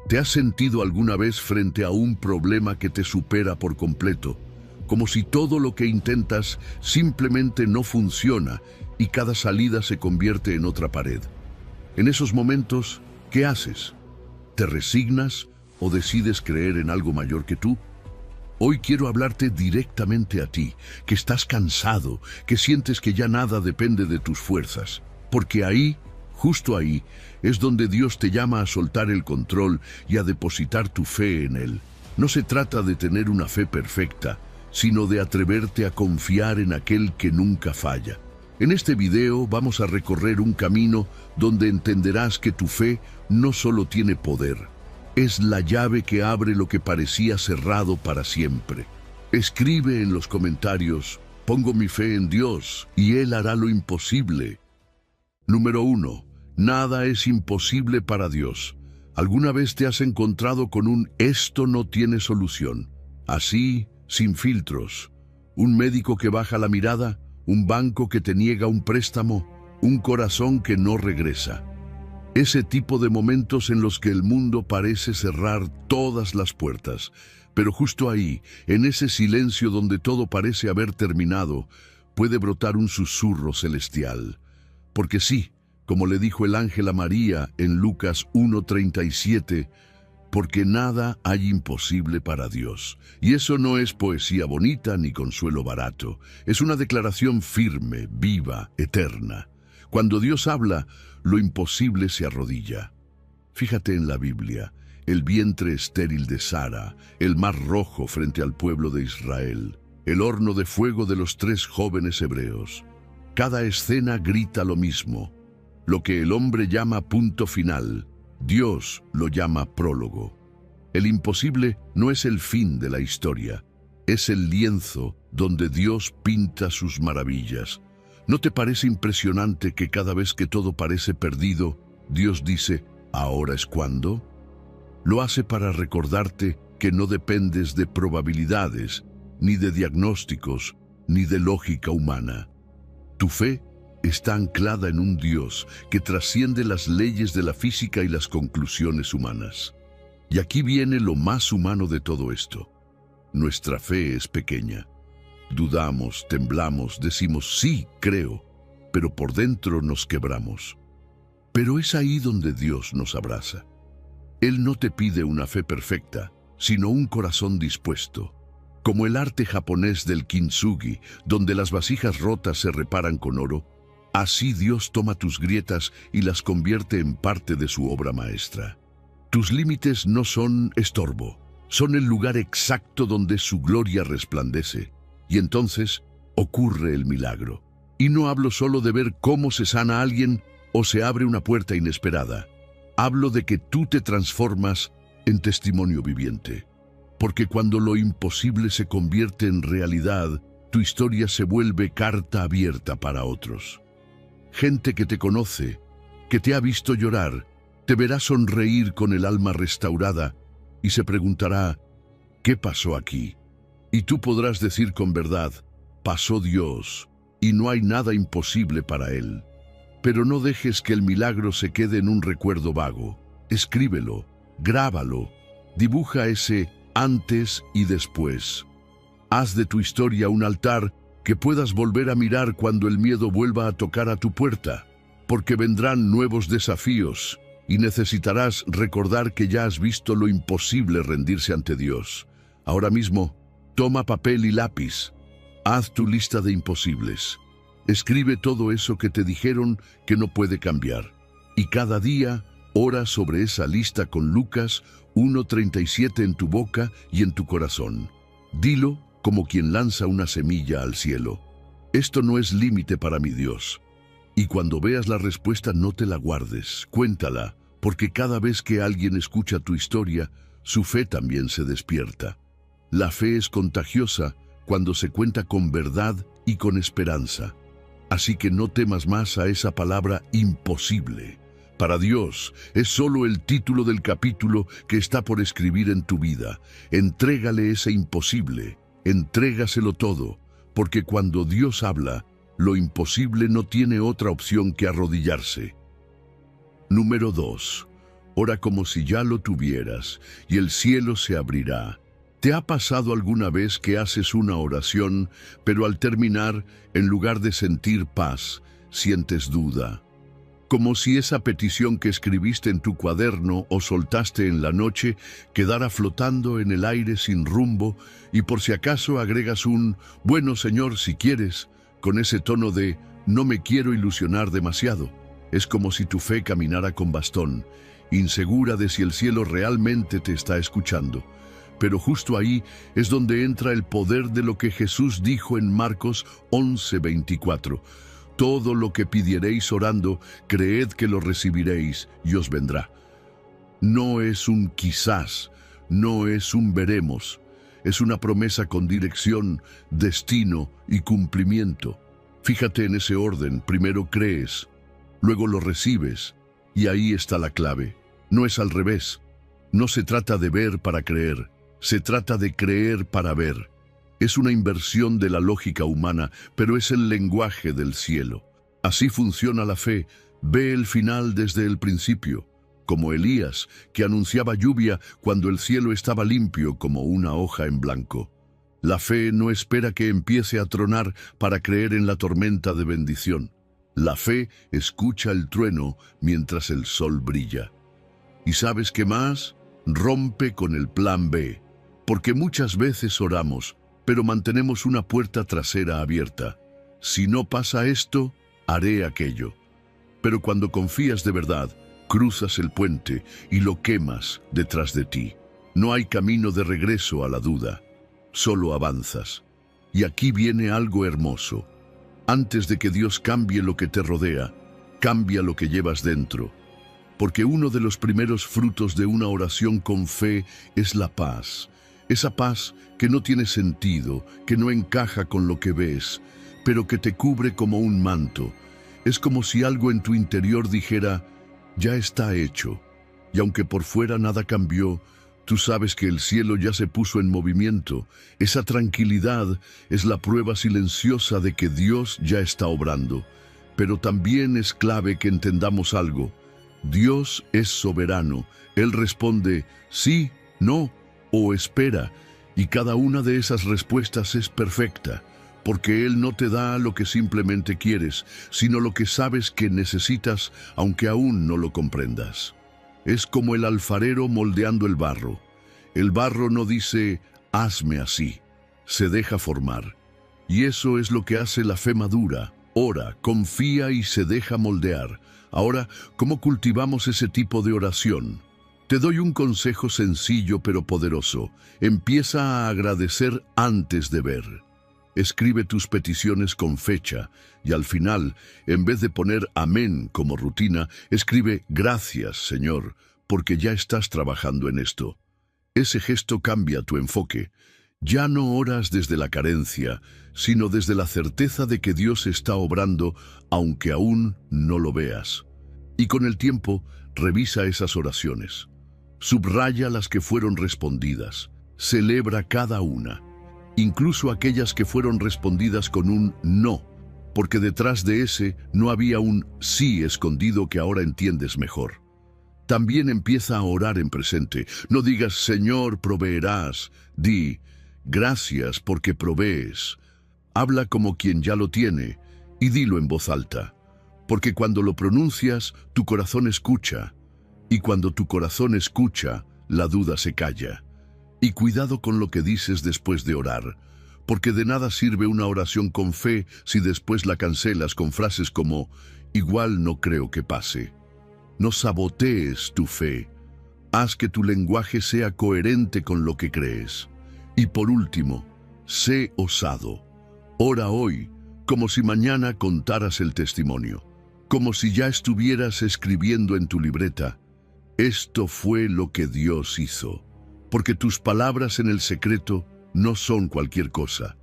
¿Te has sentido alguna vez frente a un problema que te supera por completo? Como si todo lo que intentas simplemente no funciona y cada salida se convierte en otra pared. En esos momentos, ¿qué haces? ¿Te resignas o decides creer en algo mayor que tú? Hoy quiero hablarte directamente a ti, que estás cansado, que sientes que ya nada depende de tus fuerzas, porque ahí, justo ahí, es donde Dios te llama a soltar el control y a depositar tu fe en Él. No se trata de tener una fe perfecta, sino de atreverte a confiar en aquel que nunca falla. En este video vamos a recorrer un camino donde entenderás que tu fe no solo tiene poder, es la llave que abre lo que parecía cerrado para siempre. Escribe en los comentarios: pongo mi fe en Dios y Él hará lo imposible. Número 1. Nada es imposible para Dios. ¿Alguna vez te has encontrado con un "esto no tiene solución"? Así, sin filtros. Un médico que baja la mirada, un banco que te niega un préstamo, un corazón que no regresa. Ese tipo de momentos en los que el mundo parece cerrar todas las puertas. Pero justo ahí, en ese silencio donde todo parece haber terminado, puede brotar un susurro celestial. Porque sí, como le dijo el ángel a María en Lucas 1:37, porque nada hay imposible para Dios. Y eso no es poesía bonita ni consuelo barato. Es una declaración firme, viva, eterna. Cuando Dios habla, lo imposible se arrodilla. Fíjate en la Biblia, el vientre estéril de Sara, el mar rojo frente al pueblo de Israel, el horno de fuego de los 3 jóvenes hebreos. Cada escena grita lo mismo. Lo que el hombre llama punto final, Dios lo llama prólogo. El imposible no es el fin de la historia, es el lienzo donde Dios pinta sus maravillas. ¿No te parece impresionante que cada vez que todo parece perdido, Dios dice: ¿ahora es cuando? Lo hace para recordarte que no dependes de probabilidades, ni de diagnósticos, ni de lógica humana. Tu fe está anclada en un Dios que trasciende las leyes de la física y las conclusiones humanas. Y aquí viene lo más humano de todo esto. Nuestra fe es pequeña. Dudamos, temblamos, decimos sí, creo, pero por dentro nos quebramos. Pero es ahí donde Dios nos abraza. Él no te pide una fe perfecta, sino un corazón dispuesto. Como el arte japonés del kintsugi, donde las vasijas rotas se reparan con oro, así Dios toma tus grietas y las convierte en parte de su obra maestra. Tus límites no son estorbo, son el lugar exacto donde su gloria resplandece. Y entonces ocurre el milagro. Y no hablo solo de ver cómo se sana a alguien o se abre una puerta inesperada. Hablo de que tú te transformas en testimonio viviente. Porque cuando lo imposible se convierte en realidad, tu historia se vuelve carta abierta para otros. Gente que te conoce, que te ha visto llorar, te verá sonreír con el alma restaurada y se preguntará: ¿qué pasó aquí? Y tú podrás decir con verdad: pasó Dios, y no hay nada imposible para Él. Pero no dejes que el milagro se quede en un recuerdo vago. Escríbelo, grábalo, dibuja ese antes y después. Haz de tu historia un altar que puedas volver a mirar cuando el miedo vuelva a tocar a tu puerta, porque vendrán nuevos desafíos y necesitarás recordar que ya has visto lo imposible rendirse ante Dios. Ahora mismo, toma papel y lápiz. Haz tu lista de imposibles. Escribe todo eso que te dijeron que no puede cambiar. Y cada día, ora sobre esa lista con Lucas 1:37 en tu boca y en tu corazón. Dilo como quien lanza una semilla al cielo: esto no es límite para mi Dios. Y cuando veas la respuesta, no te la guardes, cuéntala, porque cada vez que alguien escucha tu historia, su fe también se despierta. La fe es contagiosa cuando se cuenta con verdad y con esperanza. Así que no temas más a esa palabra imposible. Para Dios es solo el título del capítulo que está por escribir en tu vida. Entrégale ese imposible, entrégaselo todo, porque cuando Dios habla, lo imposible no tiene otra opción que arrodillarse. Número 2. Ora como si ya lo tuvieras, y el cielo se abrirá. ¿Te ha pasado alguna vez que haces una oración, pero al terminar, en lugar de sentir paz, sientes duda? Como si esa petición que escribiste en tu cuaderno o soltaste en la noche quedara flotando en el aire sin rumbo, y por si acaso agregas un «bueno, Señor, si quieres», con ese tono de «no me quiero ilusionar demasiado». Es como si tu fe caminara con bastón, insegura de si el cielo realmente te está escuchando. Pero justo ahí es donde entra el poder de lo que Jesús dijo en Marcos 11:24. Todo lo que pidiereis orando, creed que lo recibiréis y os vendrá. No es un quizás, no es un veremos. Es una promesa con dirección, destino y cumplimiento. Fíjate en ese orden: primero crees, luego lo recibes, y ahí está la clave. No es al revés. No se trata de ver para creer, se trata de creer para ver. Es una inversión de la lógica humana, pero es el lenguaje del cielo. Así funciona la fe: ve el final desde el principio, como Elías, que anunciaba lluvia cuando el cielo estaba limpio como una hoja en blanco. La fe no espera que empiece a tronar para creer en la tormenta de bendición. La fe escucha el trueno mientras el sol brilla. ¿Y sabes qué más? Rompe con el plan B, porque muchas veces oramos, pero mantenemos una puerta trasera abierta. Si no pasa esto, haré aquello. Pero cuando confías de verdad, cruzas el puente y lo quemas detrás de ti. No hay camino de regreso a la duda, solo avanzas. Y aquí viene algo hermoso. Antes de que Dios cambie lo que te rodea, cambia lo que llevas dentro. Porque uno de los primeros frutos de una oración con fe es la paz. Esa paz que no tiene sentido, que no encaja con lo que ves, pero que te cubre como un manto. Es como si algo en tu interior dijera: ya está hecho. Y aunque por fuera nada cambió, tú sabes que el cielo ya se puso en movimiento. Esa tranquilidad es la prueba silenciosa de que Dios ya está obrando. Pero también es clave que entendamos algo. Dios es soberano. Él responde sí, no o espera, y cada una de esas respuestas es perfecta, porque Él no te da lo que simplemente quieres, sino lo que sabes que necesitas, aunque aún no lo comprendas. Es como el alfarero moldeando el barro. El barro no dice «hazme así», se deja formar. Y eso es lo que hace la fe madura. Ora, confía y se deja moldear. Ahora, ¿cómo cultivamos ese tipo de oración? Te doy un consejo sencillo pero poderoso. Empieza a agradecer antes de ver. Escribe tus peticiones con fecha y al final, en vez de poner amén como rutina, escribe gracias, Señor, porque ya estás trabajando en esto. Ese gesto cambia tu enfoque. Ya no oras desde la carencia, sino desde la certeza de que Dios está obrando, aunque aún no lo veas. Y con el tiempo, revisa esas oraciones. Subraya las que fueron respondidas. Celebra cada una, incluso aquellas que fueron respondidas con un no, porque detrás de ese no había un sí escondido que ahora entiendes mejor. También empieza a orar en presente. No digas Señor, proveerás. Di gracias porque provees. Habla como quien ya lo tiene y dilo en voz alta, porque cuando lo pronuncias, tu corazón escucha. Y cuando tu corazón escucha, la duda se calla. Y cuidado con lo que dices después de orar, porque de nada sirve una oración con fe si después la cancelas con frases como «igual no creo que pase». No sabotees tu fe. Haz que tu lenguaje sea coherente con lo que crees. Y por último, sé osado. Ora hoy como si mañana contaras el testimonio, como si ya estuvieras escribiendo en tu libreta: esto fue lo que Dios hizo. Porque tus palabras en el secreto no son cualquier cosa.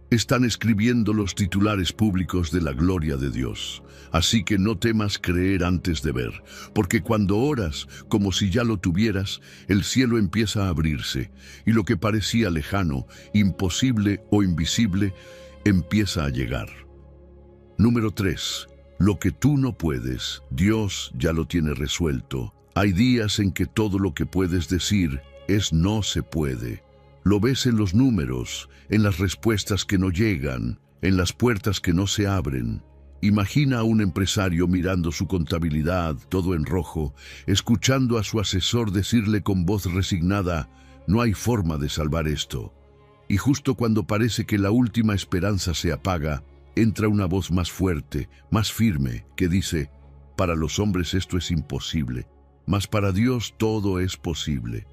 Están escribiendo los titulares públicos de la gloria de Dios. Así que no temas creer antes de ver, porque cuando oras como si ya lo tuvieras, el cielo empieza a abrirse, y lo que parecía lejano, imposible o invisible, empieza a llegar. Número 3. Lo que tú no puedes, Dios ya lo tiene resuelto. Hay días en que todo lo que puedes decir es no se puede. Lo ves en los números, en las respuestas que no llegan, en las puertas que no se abren. Imagina a un empresario mirando su contabilidad, todo en rojo, escuchando a su asesor decirle con voz resignada: no hay forma de salvar esto. Y justo cuando parece que la última esperanza se apaga, entra una voz más fuerte, más firme, que dice: para los hombres esto es imposible, mas para Dios todo es posible.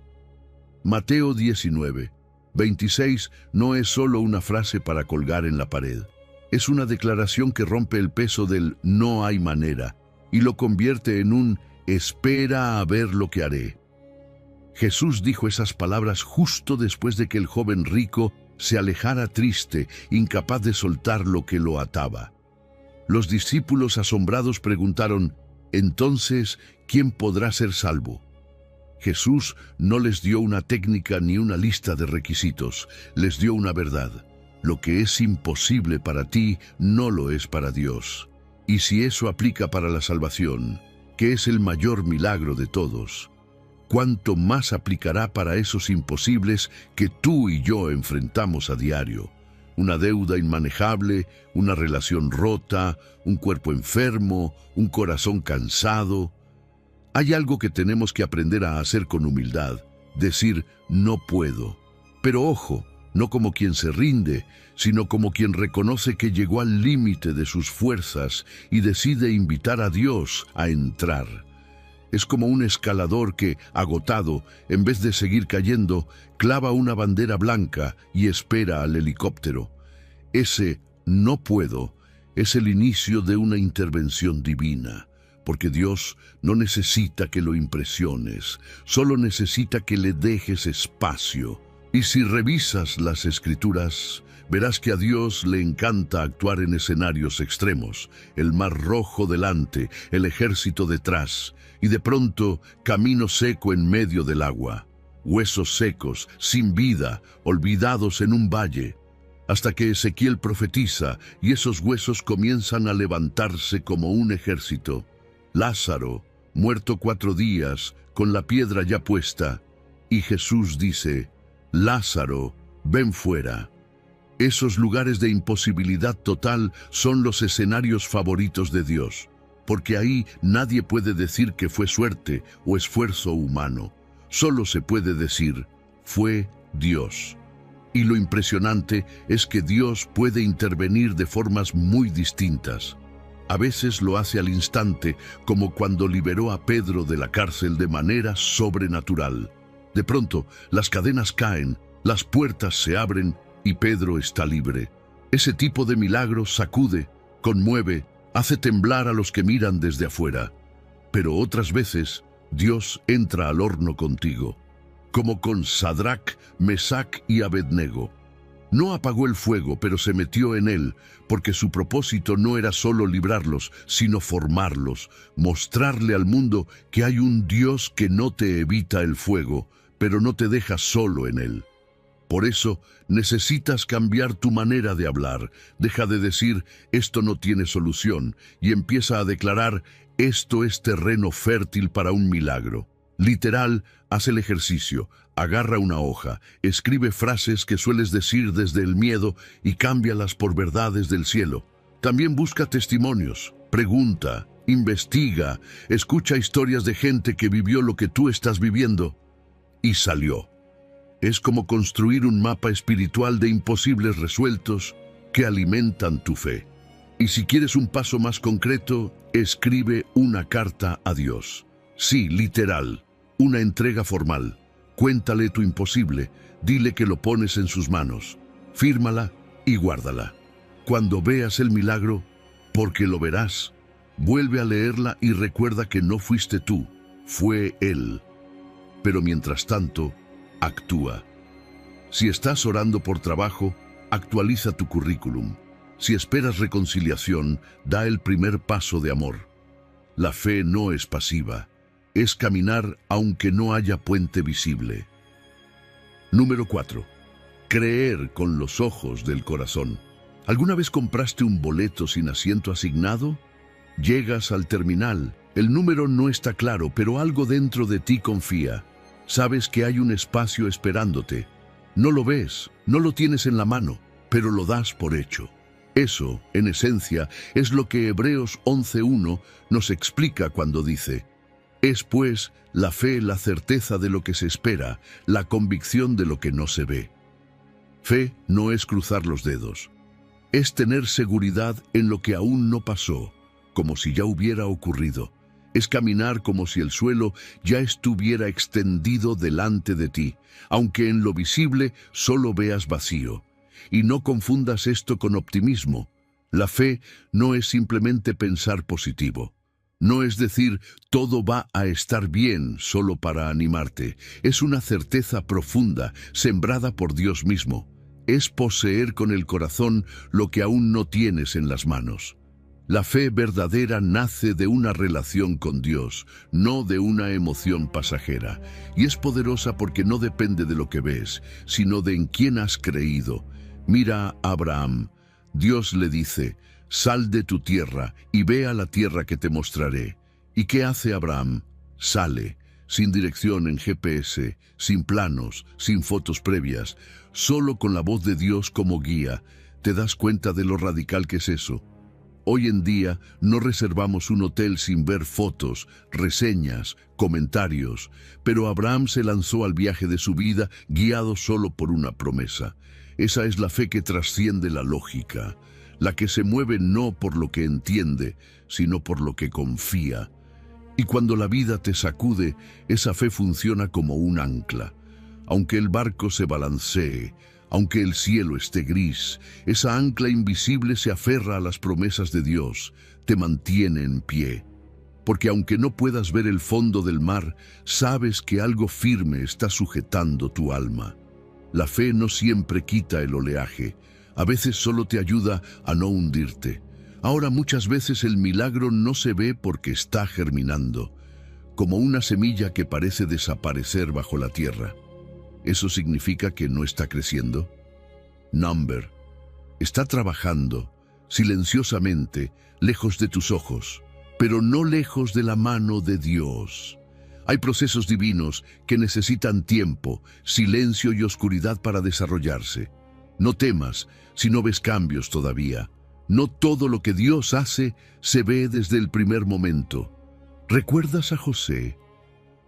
Mateo 19:26 no es solo una frase para colgar en la pared. Es una declaración que rompe el peso del no hay manera y lo convierte en un espera a ver lo que haré. Jesús dijo esas palabras justo después de que el joven rico se alejara triste, incapaz de soltar lo que lo ataba. Los discípulos asombrados preguntaron: entonces, ¿quién podrá ser salvo? Jesús no les dio una técnica ni una lista de requisitos, les dio una verdad. Lo que es imposible para ti no lo es para Dios. Y si eso aplica para la salvación, que es el mayor milagro de todos, ¿cuánto más aplicará para esos imposibles que tú y yo enfrentamos a diario? Una deuda inmanejable, una relación rota, un cuerpo enfermo, un corazón cansado. Hay algo que tenemos que aprender a hacer con humildad: decir no puedo. Pero ojo, no como quien se rinde, sino como quien reconoce que llegó al límite de sus fuerzas y decide invitar a Dios a entrar. Es como un escalador que, agotado, en vez de seguir cayendo, clava una bandera blanca y espera al helicóptero. Ese no puedo es el inicio de una intervención divina, porque Dios no necesita que lo impresiones, solo necesita que le dejes espacio. Y si revisas las Escrituras, verás que a Dios le encanta actuar en escenarios extremos: el mar rojo delante, el ejército detrás, y de pronto camino seco en medio del agua, huesos secos, sin vida, olvidados en un valle, hasta que Ezequiel profetiza y esos huesos comienzan a levantarse como un ejército. Lázaro, muerto 4 días, con la piedra ya puesta, y Jesús dice: Lázaro, ven fuera. Esos lugares de imposibilidad total son los escenarios favoritos de Dios, porque ahí nadie puede decir que fue suerte o esfuerzo humano. Solo se puede decir: fue Dios. Y lo impresionante es que Dios puede intervenir de formas muy distintas. A veces lo hace al instante, como cuando liberó a Pedro de la cárcel de manera sobrenatural. De pronto, las cadenas caen, las puertas se abren y Pedro está libre. Ese tipo de milagro sacude, conmueve, hace temblar a los que miran desde afuera. Pero otras veces, Dios entra al horno contigo, como con Sadrac, Mesac y Abednego. No apagó el fuego, pero se metió en él, porque su propósito no era solo librarlos, sino formarlos, mostrarle al mundo que hay un Dios que no te evita el fuego, pero no te deja solo en él. Por eso necesitas cambiar tu manera de hablar. Deja de decir esto no tiene solución y empieza a declarar esto es terreno fértil para un milagro. Literal, haz el ejercicio, agarra una hoja, escribe frases que sueles decir desde el miedo y cámbialas por verdades del cielo. También busca testimonios, pregunta, investiga, escucha historias de gente que vivió lo que tú estás viviendo. Y salió. Es como construir un mapa espiritual de imposibles resueltos que alimentan tu fe. Y si quieres un paso más concreto, escribe una carta a Dios. Sí, literal, una entrega formal. Cuéntale tu imposible, dile que lo pones en sus manos. Fírmala y guárdala. Cuando veas el milagro, porque lo verás, vuelve a leerla y recuerda que no fuiste tú, fue Él. Pero mientras tanto, actúa. Si estás orando por trabajo, actualiza tu currículum. Si esperas reconciliación, da el primer paso de amor. La fe no es pasiva, es caminar aunque no haya puente visible. Número 4. Creer con los ojos del corazón. ¿Alguna vez compraste un boleto sin asiento asignado? Llegas al terminal El número no está claro, pero algo dentro de ti confía. Sabes que hay un espacio esperándote. No lo ves, no lo tienes en la mano, pero lo das por hecho. Eso, en esencia, es lo que Hebreos 11:1 nos explica cuando dice: es pues la fe la certeza de lo que se espera, la convicción de lo que no se ve. Fe no es cruzar los dedos. Es tener seguridad en lo que aún no pasó, como si ya hubiera ocurrido. Es caminar como si el suelo ya estuviera extendido delante de ti, aunque en lo visible solo veas vacío. Y no confundas esto con optimismo. La fe no es simplemente pensar positivo. No es decir, todo va a estar bien solo para animarte. Es una certeza profunda, sembrada por Dios mismo. Es poseer con el corazón lo que aún no tienes en las manos. La fe verdadera nace de una relación con Dios, no de una emoción pasajera. Y es poderosa porque no depende de lo que ves, sino de en quién has creído. Mira a Abraham. Dios le dice: sal de tu tierra y ve a la tierra que te mostraré. ¿Y qué hace Abraham? Sale, sin dirección en GPS, sin planos, sin fotos previas, solo con la voz de Dios como guía. ¿Te das cuenta de lo radical que es eso? Hoy en día no reservamos un hotel sin ver fotos, reseñas, comentarios, pero Abraham se lanzó al viaje de su vida guiado solo por una promesa. Esa es la fe que trasciende la lógica, la que se mueve no por lo que entiende, sino por lo que confía. Y cuando la vida te sacude, esa fe funciona como un ancla. Aunque el barco se balancee, aunque el cielo esté gris, esa ancla invisible se aferra a las promesas de Dios, te mantiene en pie. Porque aunque no puedas ver el fondo del mar, sabes que algo firme está sujetando tu alma. La fe no siempre quita el oleaje, a veces solo te ayuda a no hundirte. Ahora muchas veces el milagro no se ve porque está germinando, como una semilla que parece desaparecer bajo la tierra. ¿Eso significa que no está creciendo? Number está trabajando silenciosamente, lejos de tus ojos, pero no lejos de la mano de Dios. Hay procesos divinos que necesitan tiempo, silencio y oscuridad para desarrollarse. No temas si no ves cambios todavía. No todo lo que Dios hace se ve desde el primer momento. ¿Recuerdas a José?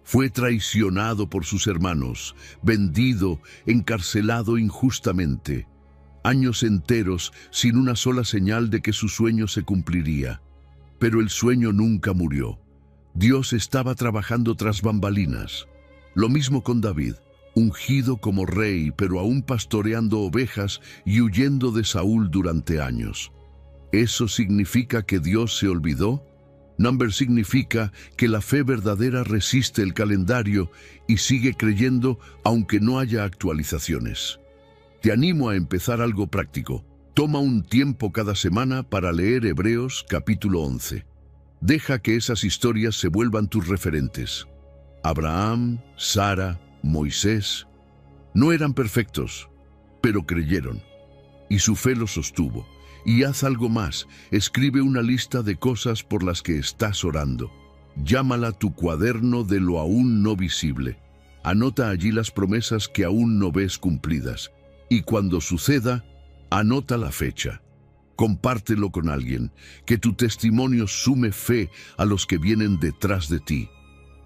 Fue traicionado por sus hermanos, vendido, encarcelado injustamente. Años enteros sin una sola señal de que su sueño se cumpliría. Pero el sueño nunca murió. Dios estaba trabajando tras bambalinas. Lo mismo con David, ungido como rey, pero aún pastoreando ovejas y huyendo de Saúl durante años. ¿Eso significa que Dios se olvidó? Number significa que la fe verdadera resiste el calendario y sigue creyendo aunque no haya actualizaciones. Te animo a empezar algo práctico. Toma un tiempo cada semana para leer Hebreos capítulo 11. Deja que esas historias se vuelvan tus referentes. Abraham, Sara, Moisés, no eran perfectos, pero creyeron, y su fe los sostuvo. Y haz algo más, escribe una lista de cosas por las que estás orando. Llámala tu cuaderno de lo aún no visible. Anota allí las promesas que aún no ves cumplidas. Y cuando suceda, anota la fecha. Compártelo con alguien, que tu testimonio sume fe a los que vienen detrás de ti.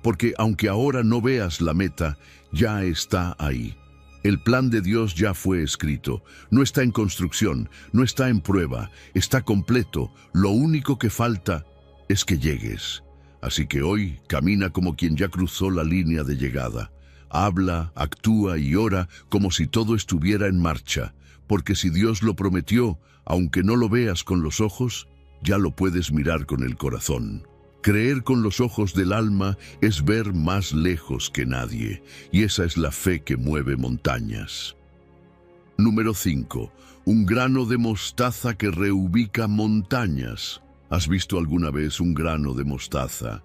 Porque aunque ahora no veas la meta, ya está ahí. El plan de Dios ya fue escrito, no está en construcción, no está en prueba, está completo. Lo único que falta es que llegues. Así que hoy camina como quien ya cruzó la línea de llegada. Habla, actúa y ora como si todo estuviera en marcha, porque si Dios lo prometió, aunque no lo veas con los ojos, ya lo puedes mirar con el corazón. Creer con los ojos del alma es ver más lejos que nadie, y esa es la fe que mueve montañas. Número 5. Un grano de mostaza que reubica montañas. ¿Has visto alguna vez un grano de mostaza?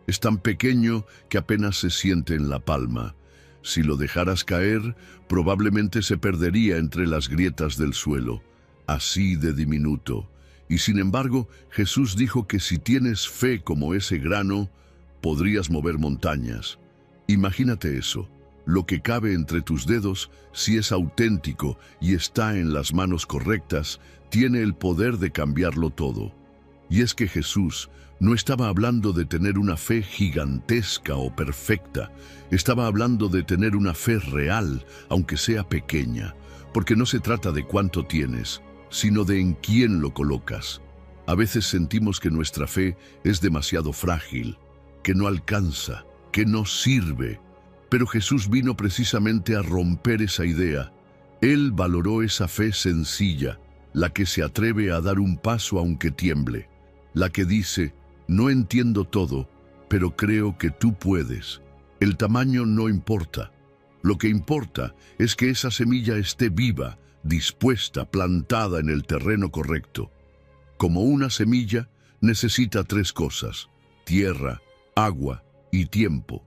Es tan pequeño que apenas se siente en la palma. Si lo dejaras caer, probablemente se perdería entre las grietas del suelo. Así de diminuto. Y sin embargo, Jesús dijo que si tienes fe como ese grano, podrías mover montañas. Imagínate eso. Lo que cabe entre tus dedos, si es auténtico y está en las manos correctas, tiene el poder de cambiarlo todo. Y es que Jesús no estaba hablando de tener una fe gigantesca o perfecta. Estaba hablando de tener una fe real, aunque sea pequeña, porque no se trata de cuánto tienes, sino de en quién lo colocas. A veces sentimos que nuestra fe es demasiado frágil, que no alcanza, que no sirve. Pero Jesús vino precisamente a romper esa idea. Él valoró esa fe sencilla, la que se atreve a dar un paso aunque tiemble, la que dice, no entiendo todo, pero creo que tú puedes. El tamaño no importa. Lo que importa es que esa semilla esté viva, dispuesta, plantada en el terreno correcto. Como una semilla, necesita 3 cosas: tierra, agua y tiempo.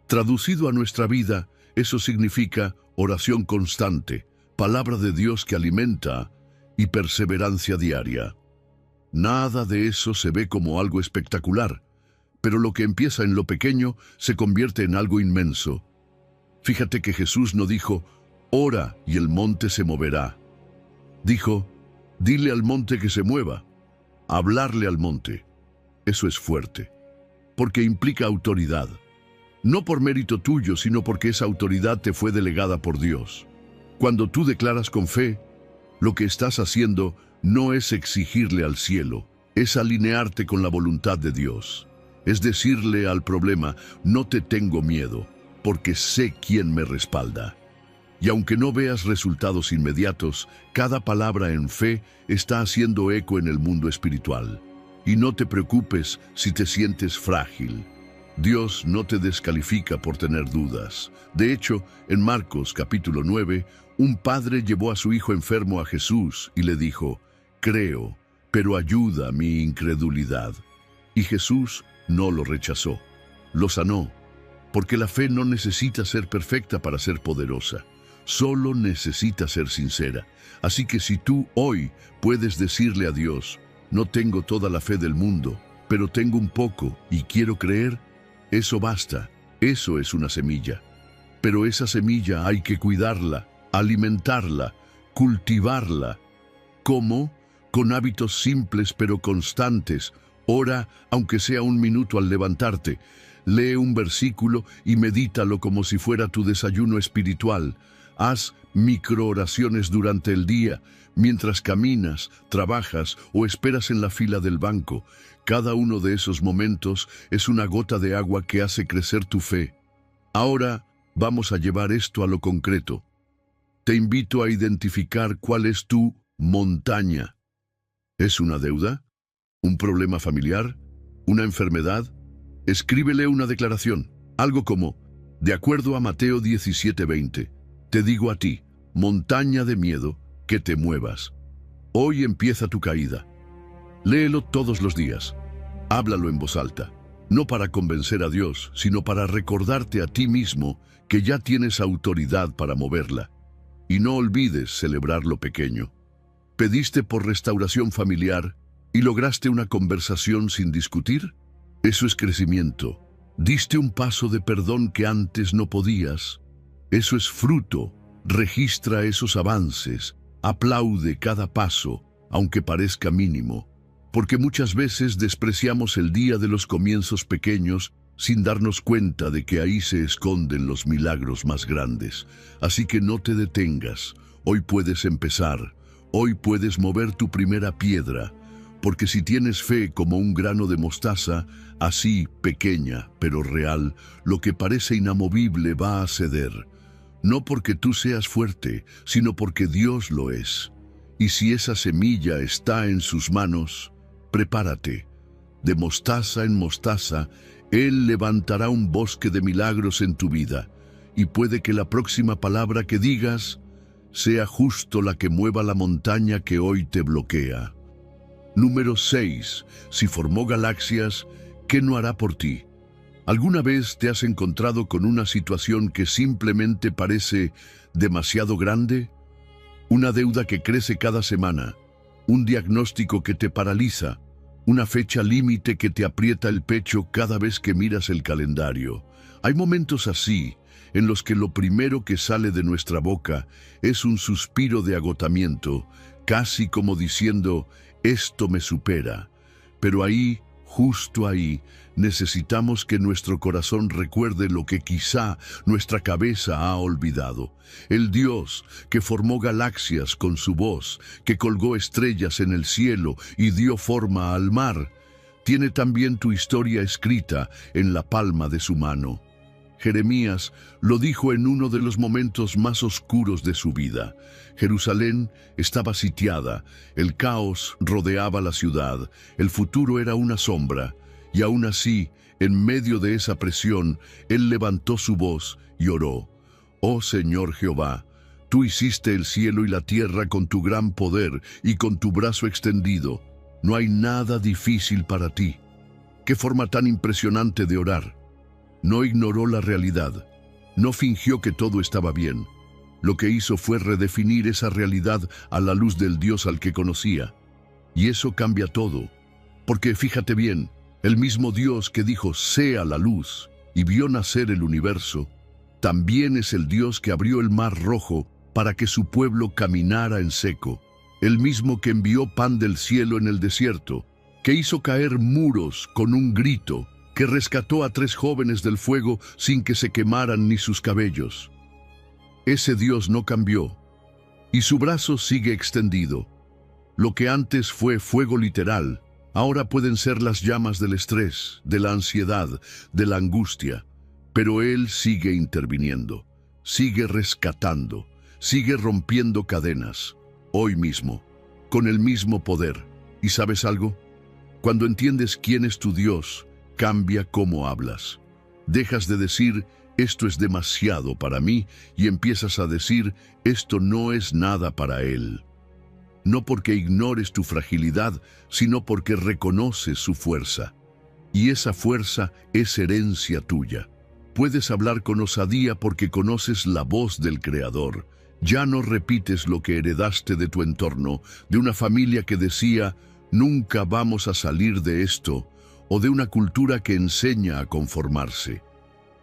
Traducido a nuestra vida, eso significa oración constante, palabra de Dios que alimenta y perseverancia diaria. Nada de eso se ve como algo espectacular, pero lo que empieza en lo pequeño se convierte en algo inmenso. Fíjate que Jesús no dijo, ora y el monte se moverá. Dijo, dile al monte que se mueva. Hablarle al monte. Eso es fuerte, porque implica autoridad. No por mérito tuyo, sino porque esa autoridad te fue delegada por Dios. Cuando tú declaras con fe, lo que estás haciendo no es exigirle al cielo, es alinearte con la voluntad de Dios. Es decirle al problema, no te tengo miedo, porque sé quién me respalda. Y aunque no veas resultados inmediatos, cada palabra en fe está haciendo eco en el mundo espiritual. Y no te preocupes si te sientes frágil. Dios no te descalifica por tener dudas. De hecho, en Marcos capítulo 9, un padre llevó a su hijo enfermo a Jesús y le dijo, creo, pero ayuda mi incredulidad. Y Jesús no lo rechazó, lo sanó, porque la fe no necesita ser perfecta para ser poderosa, solo necesita ser sincera. Así que si tú hoy puedes decirle a Dios, no tengo toda la fe del mundo, pero tengo un poco y quiero creer, eso basta, eso es una semilla. Pero esa semilla hay que cuidarla, alimentarla, cultivarla. ¿Cómo? Con hábitos simples pero constantes. Ora, aunque sea 1 minuto al levantarte. Lee un versículo y medítalo como si fuera tu desayuno espiritual. Haz microoraciones durante el día, mientras caminas, trabajas o esperas en la fila del banco. Cada uno de esos momentos es una gota de agua que hace crecer tu fe. Ahora vamos a llevar esto a lo concreto. Te invito a identificar cuál es tu montaña. ¿Es una deuda? ¿Un problema familiar? ¿Una enfermedad? Escríbele una declaración, algo como, de acuerdo a Mateo 17:20, te digo a ti, montaña de miedo, que te muevas. Hoy empieza tu caída. Léelo todos los días. Háblalo en voz alta, no para convencer a Dios, sino para recordarte a ti mismo que ya tienes autoridad para moverla. Y no olvides celebrar lo pequeño. ¿Pediste por restauración familiar y lograste una conversación sin discutir? Eso es crecimiento. ¿Diste un paso de perdón que antes no podías? Eso es fruto. Registra esos avances. Aplaude cada paso, aunque parezca mínimo. Porque muchas veces despreciamos el día de los comienzos pequeños sin darnos cuenta de que ahí se esconden los milagros más grandes. Así que no te detengas. Hoy puedes empezar. Hoy puedes mover tu primera piedra. Porque si tienes fe como un grano de mostaza, así, pequeña, pero real, lo que parece inamovible va a ceder. No porque tú seas fuerte, sino porque Dios lo es. Y si esa semilla está en sus manos, prepárate. De mostaza en mostaza, Él levantará un bosque de milagros en tu vida. Y puede que la próxima palabra que digas sea justo la que mueva la montaña que hoy te bloquea. Número 6. Si formó galaxias, ¿qué no hará por ti? ¿Alguna vez te has encontrado con una situación que simplemente parece demasiado grande? Una deuda que crece cada semana, un diagnóstico que te paraliza, una fecha límite que te aprieta el pecho cada vez que miras el calendario. Hay momentos así, en los que lo primero que sale de nuestra boca es un suspiro de agotamiento, casi como diciendo, esto me supera. Pero ahí, justo ahí, necesitamos que nuestro corazón recuerde lo que quizá nuestra cabeza ha olvidado. El Dios que formó galaxias con su voz, que colgó estrellas en el cielo y dio forma al mar, tiene también tu historia escrita en la palma de su mano. Jeremías lo dijo en uno de los momentos más oscuros de su vida. Jerusalén estaba sitiada, el caos rodeaba la ciudad, el futuro era una sombra, y aún así, en medio de esa presión, él levantó su voz y oró. Oh Señor Jehová, tú hiciste el cielo y la tierra con tu gran poder y con tu brazo extendido. No hay nada difícil para ti. ¡Qué forma tan impresionante de orar! No ignoró la realidad, no fingió que todo estaba bien. Lo que hizo fue redefinir esa realidad a la luz del Dios al que conocía. Y eso cambia todo, porque fíjate bien, el mismo Dios que dijo sea la luz y vio nacer el universo, también es el Dios que abrió el mar rojo para que su pueblo caminara en seco, el mismo que envió pan del cielo en el desierto, que hizo caer muros con un grito, que rescató a 3 jóvenes del fuego sin que se quemaran ni sus cabellos. Ese Dios no cambió, y su brazo sigue extendido. Lo que antes fue fuego literal, ahora pueden ser las llamas del estrés, de la ansiedad, de la angustia. Pero Él sigue interviniendo, sigue rescatando, sigue rompiendo cadenas, hoy mismo, con el mismo poder. ¿Y sabes algo? Cuando entiendes quién es tu Dios, cambia cómo hablas. Dejas de decir, esto es demasiado para mí, y empiezas a decir, esto no es nada para Él. No porque ignores tu fragilidad, sino porque reconoces su fuerza. Y esa fuerza es herencia tuya. Puedes hablar con osadía porque conoces la voz del Creador. Ya no repites lo que heredaste de tu entorno, de una familia que decía, nunca vamos a salir de esto, o de una cultura que enseña a conformarse.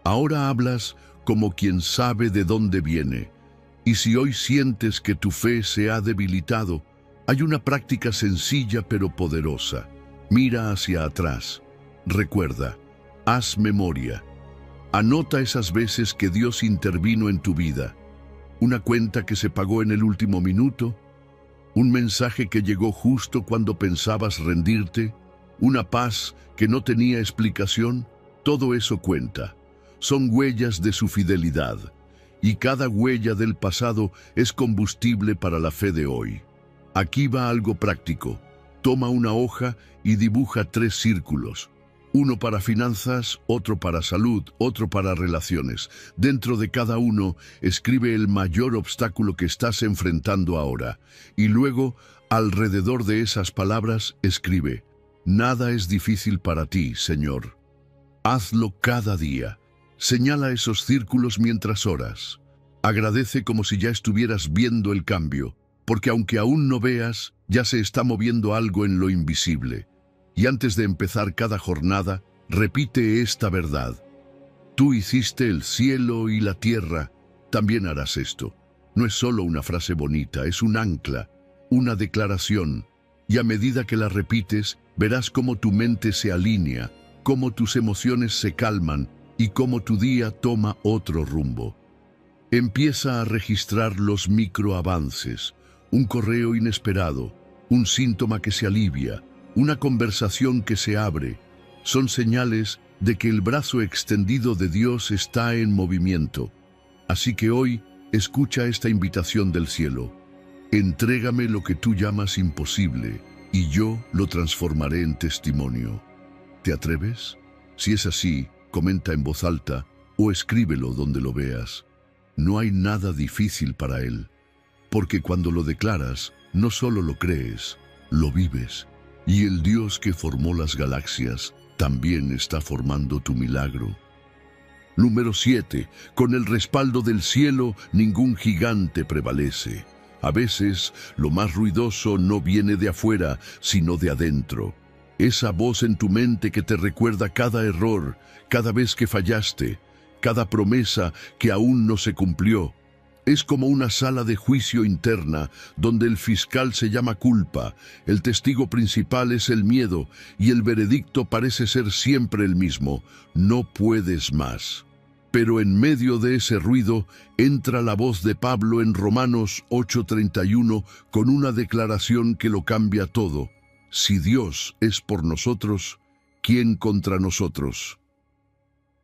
Ahora hablas como quien sabe de dónde viene, y si hoy sientes que tu fe se ha debilitado, hay una práctica sencilla pero poderosa. Mira hacia atrás, recuerda, haz memoria, anota esas veces que Dios intervino en tu vida, una cuenta que se pagó en el último minuto, un mensaje que llegó justo cuando pensabas rendirte, una paz que no tenía explicación. Todo eso cuenta. Son huellas de su fidelidad, y cada huella del pasado es combustible para la fe de hoy. Aquí va algo práctico. Toma una hoja y dibuja 3 círculos. Uno para finanzas, otro para salud, otro para relaciones. Dentro de cada uno, escribe el mayor obstáculo que estás enfrentando ahora. Y luego, alrededor de esas palabras, escribe, nada es difícil para ti, Señor. Hazlo cada día. Señala esos círculos mientras oras. Agradece como si ya estuvieras viendo el cambio, porque aunque aún no veas, ya se está moviendo algo en lo invisible. Y antes de empezar cada jornada, repite esta verdad. Tú hiciste el cielo y la tierra, también harás esto. No es solo una frase bonita, es un ancla, una declaración. Y a medida que la repites, verás cómo tu mente se alinea, cómo tus emociones se calman y cómo tu día toma otro rumbo. Empieza a registrar los microavances, un correo inesperado, un síntoma que se alivia, una conversación que se abre. Son señales de que el brazo extendido de Dios está en movimiento. Así que hoy, escucha esta invitación del cielo. Entrégame lo que tú llamas imposible, y yo lo transformaré en testimonio. ¿Te atreves? Si es así, comenta en voz alta o escríbelo donde lo veas. No hay nada difícil para Él, porque cuando lo declaras, no solo lo crees, lo vives. Y el Dios que formó las galaxias también está formando tu milagro. Número 7. Con el respaldo del cielo, ningún gigante prevalece. A veces, lo más ruidoso no viene de afuera, sino de adentro. Esa voz en tu mente que te recuerda cada error, cada vez que fallaste, cada promesa que aún no se cumplió. Es como una sala de juicio interna donde el fiscal se llama culpa, el testigo principal es el miedo y el veredicto parece ser siempre el mismo: no puedes más. Pero en medio de ese ruido entra la voz de Pablo en Romanos 8:31 con una declaración que lo cambia todo. Si Dios es por nosotros, ¿quién contra nosotros?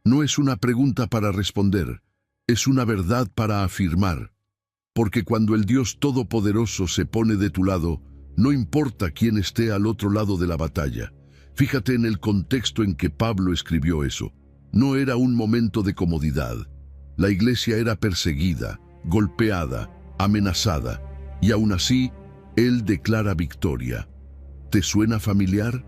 No es una pregunta para responder, es una verdad para afirmar. Porque cuando el Dios Todopoderoso se pone de tu lado, no importa quién esté al otro lado de la batalla. Fíjate en el contexto en que Pablo escribió eso. No era un momento de comodidad. La iglesia era perseguida, golpeada, amenazada, y aún así, él declara victoria. ¿Te suena familiar?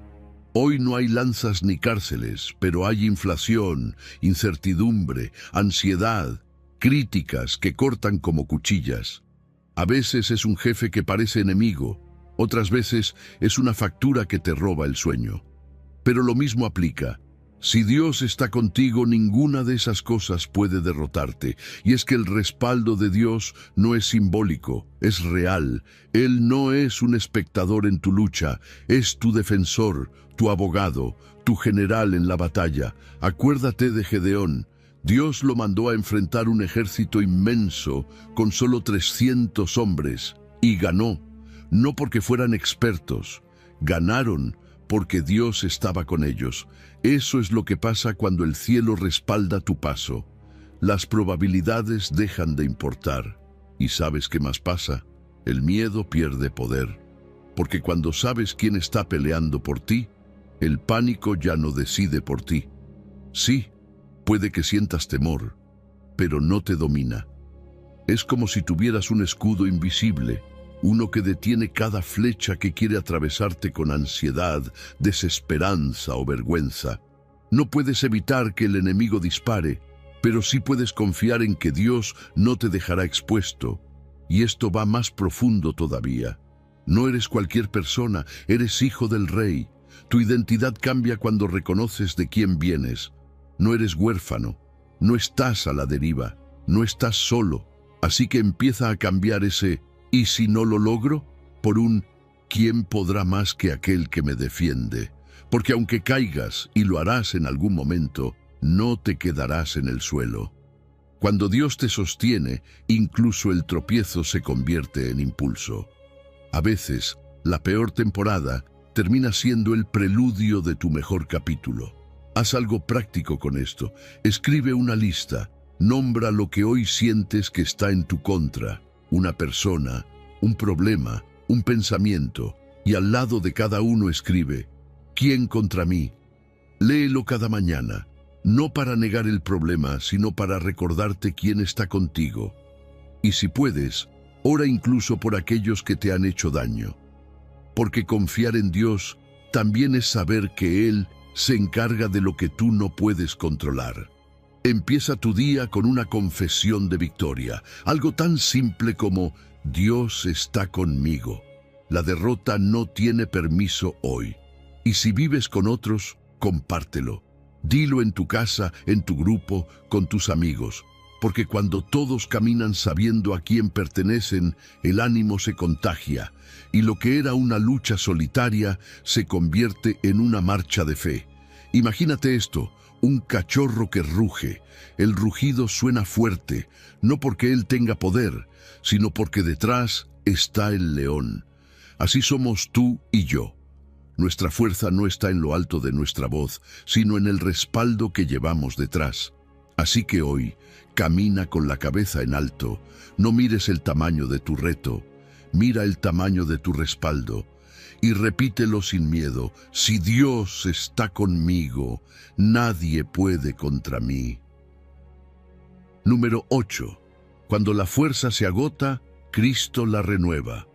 Hoy no hay lanzas ni cárceles, pero hay inflación, incertidumbre, ansiedad, críticas que cortan como cuchillas. A veces es un jefe que parece enemigo, otras veces es una factura que te roba el sueño. Pero lo mismo aplica. Si Dios está contigo, ninguna de esas cosas puede derrotarte. Y es que el respaldo de Dios no es simbólico, es real. Él no es un espectador en tu lucha, es tu defensor, tu abogado, tu general en la batalla. Acuérdate de Gedeón. Dios lo mandó a enfrentar un ejército inmenso con solo 300 hombres y ganó. No porque fueran expertos, ganaron porque Dios estaba con ellos. Eso es lo que pasa cuando el cielo respalda tu paso. Las probabilidades dejan de importar. ¿Y sabes qué más pasa? El miedo pierde poder. Porque cuando sabes quién está peleando por ti, el pánico ya no decide por ti. Sí, puede que sientas temor, pero no te domina. Es como si tuvieras un escudo invisible, uno que detiene cada flecha que quiere atravesarte con ansiedad, desesperanza o vergüenza. No puedes evitar que el enemigo dispare, pero sí puedes confiar en que Dios no te dejará expuesto. Y esto va más profundo todavía. No eres cualquier persona, eres hijo del Rey. Tu identidad cambia cuando reconoces de quién vienes. No eres huérfano, no estás a la deriva, no estás solo. Así que empieza a cambiar ese ¿y si no lo logro? Por un ¿quién podrá más que aquel que me defiende? Porque aunque caigas, y lo harás en algún momento, no te quedarás en el suelo. Cuando Dios te sostiene, incluso el tropiezo se convierte en impulso. A veces, la peor temporada termina siendo el preludio de tu mejor capítulo. Haz algo práctico con esto. Escribe una lista. Nombra lo que hoy sientes que está en tu contra. Una persona, un problema, un pensamiento, y al lado de cada uno escribe: ¿quién contra mí? Léelo cada mañana, no para negar el problema, sino para recordarte quién está contigo. Y si puedes, ora incluso por aquellos que te han hecho daño. Porque confiar en Dios también es saber que Él se encarga de lo que tú no puedes controlar. Empieza tu día con una confesión de victoria, algo tan simple como Dios está conmigo. La derrota no tiene permiso hoy. Y si vives con otros, compártelo. Dilo en tu casa, en tu grupo, con tus amigos. Porque cuando todos caminan sabiendo a quién pertenecen, el ánimo se contagia, y lo que era una lucha solitaria se convierte en una marcha de fe. Imagínate esto: un cachorro que ruge. El rugido suena fuerte, no porque él tenga poder, sino porque detrás está el león. Así somos tú y yo. Nuestra fuerza no está en lo alto de nuestra voz, sino en el respaldo que llevamos detrás. Así que hoy, camina con la cabeza en alto. No mires el tamaño de tu reto, mira el tamaño de tu respaldo. Y repítelo sin miedo: si Dios está conmigo, nadie puede contra mí. Número 8. Cuando la fuerza se agota, Cristo la renueva.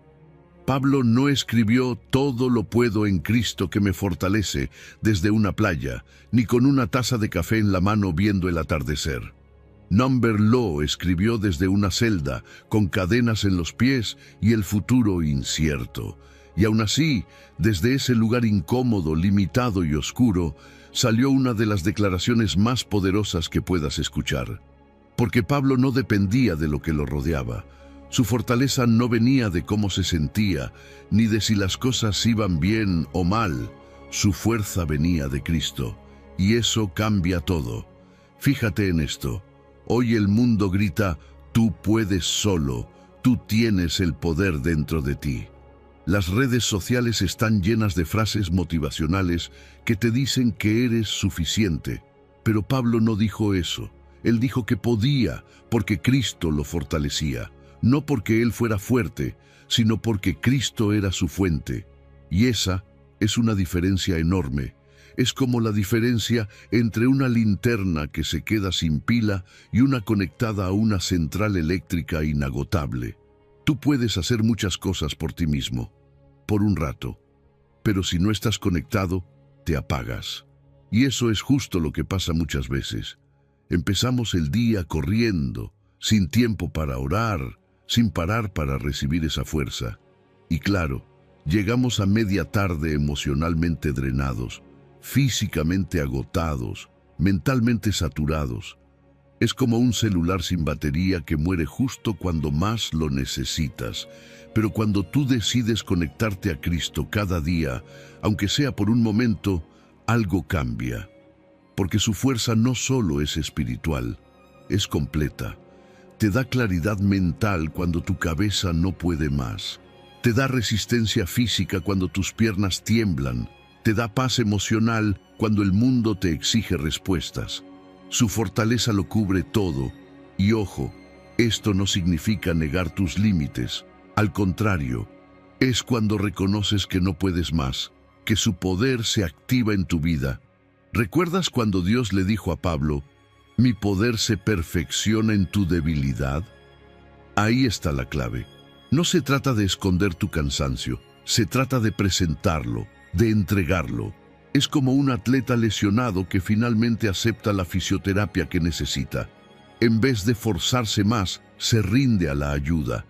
Pablo no escribió «todo lo puedo en Cristo que me fortalece» desde una playa, ni con una taza de café en la mano viendo el atardecer. Number Law escribió desde una celda, con cadenas en los pies y el futuro incierto. Y aún así, desde ese lugar incómodo, limitado y oscuro, salió una de las declaraciones más poderosas que puedas escuchar. Porque Pablo no dependía de lo que lo rodeaba. Su fortaleza no venía de cómo se sentía, ni de si las cosas iban bien o mal. Su fuerza venía de Cristo. Y eso cambia todo. Fíjate en esto. Hoy el mundo grita, tú puedes solo, tú tienes el poder dentro de ti. Las redes sociales están llenas de frases motivacionales que te dicen que eres suficiente. Pero Pablo no dijo eso. Él dijo que podía, porque Cristo lo fortalecía. No porque él fuera fuerte, sino porque Cristo era su fuente. Y esa es una diferencia enorme. Es como la diferencia entre una linterna que se queda sin pila y una conectada a una central eléctrica inagotable. Tú puedes hacer muchas cosas por ti mismo, por un rato, pero si no estás conectado, te apagas. Y eso es justo lo que pasa muchas veces. Empezamos el día corriendo, sin tiempo para orar, sin parar para recibir esa fuerza. Y claro, llegamos a media tarde emocionalmente drenados, físicamente agotados, mentalmente saturados. Es como un celular sin batería que muere justo cuando más lo necesitas. Pero cuando tú decides conectarte a Cristo cada día, aunque sea por un momento, algo cambia. Porque su fuerza no solo es espiritual, es completa. Te da claridad mental cuando tu cabeza no puede más. Te da resistencia física cuando tus piernas tiemblan. Te da paz emocional cuando el mundo te exige respuestas. Su fortaleza lo cubre todo. Y ojo, esto no significa negar tus límites. Al contrario, es cuando reconoces que no puedes más, que su poder se activa en tu vida. ¿Recuerdas cuando Dios le dijo a Pablo, mi poder se perfecciona en tu debilidad? Ahí está la clave. No se trata de esconder tu cansancio, se trata de presentarlo, de entregarlo. Es como un atleta lesionado que finalmente acepta la fisioterapia que necesita. En vez de forzarse más, se rinde a la ayuda.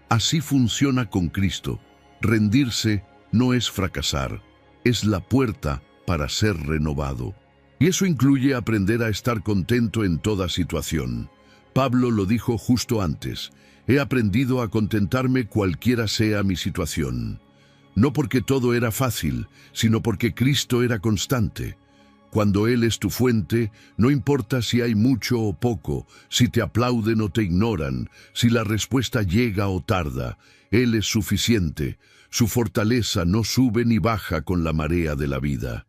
Así funciona con Cristo. Rendirse no es fracasar, es la puerta para ser renovado. Y eso incluye aprender a estar contento en toda situación. Pablo lo dijo justo antes, he aprendido a contentarme cualquiera sea mi situación. No porque todo era fácil, sino porque Cristo era constante. Cuando Él es tu fuente, no importa si hay mucho o poco, si te aplauden o te ignoran, si la respuesta llega o tarda, Él es suficiente. Su fortaleza no sube ni baja con la marea de la vida.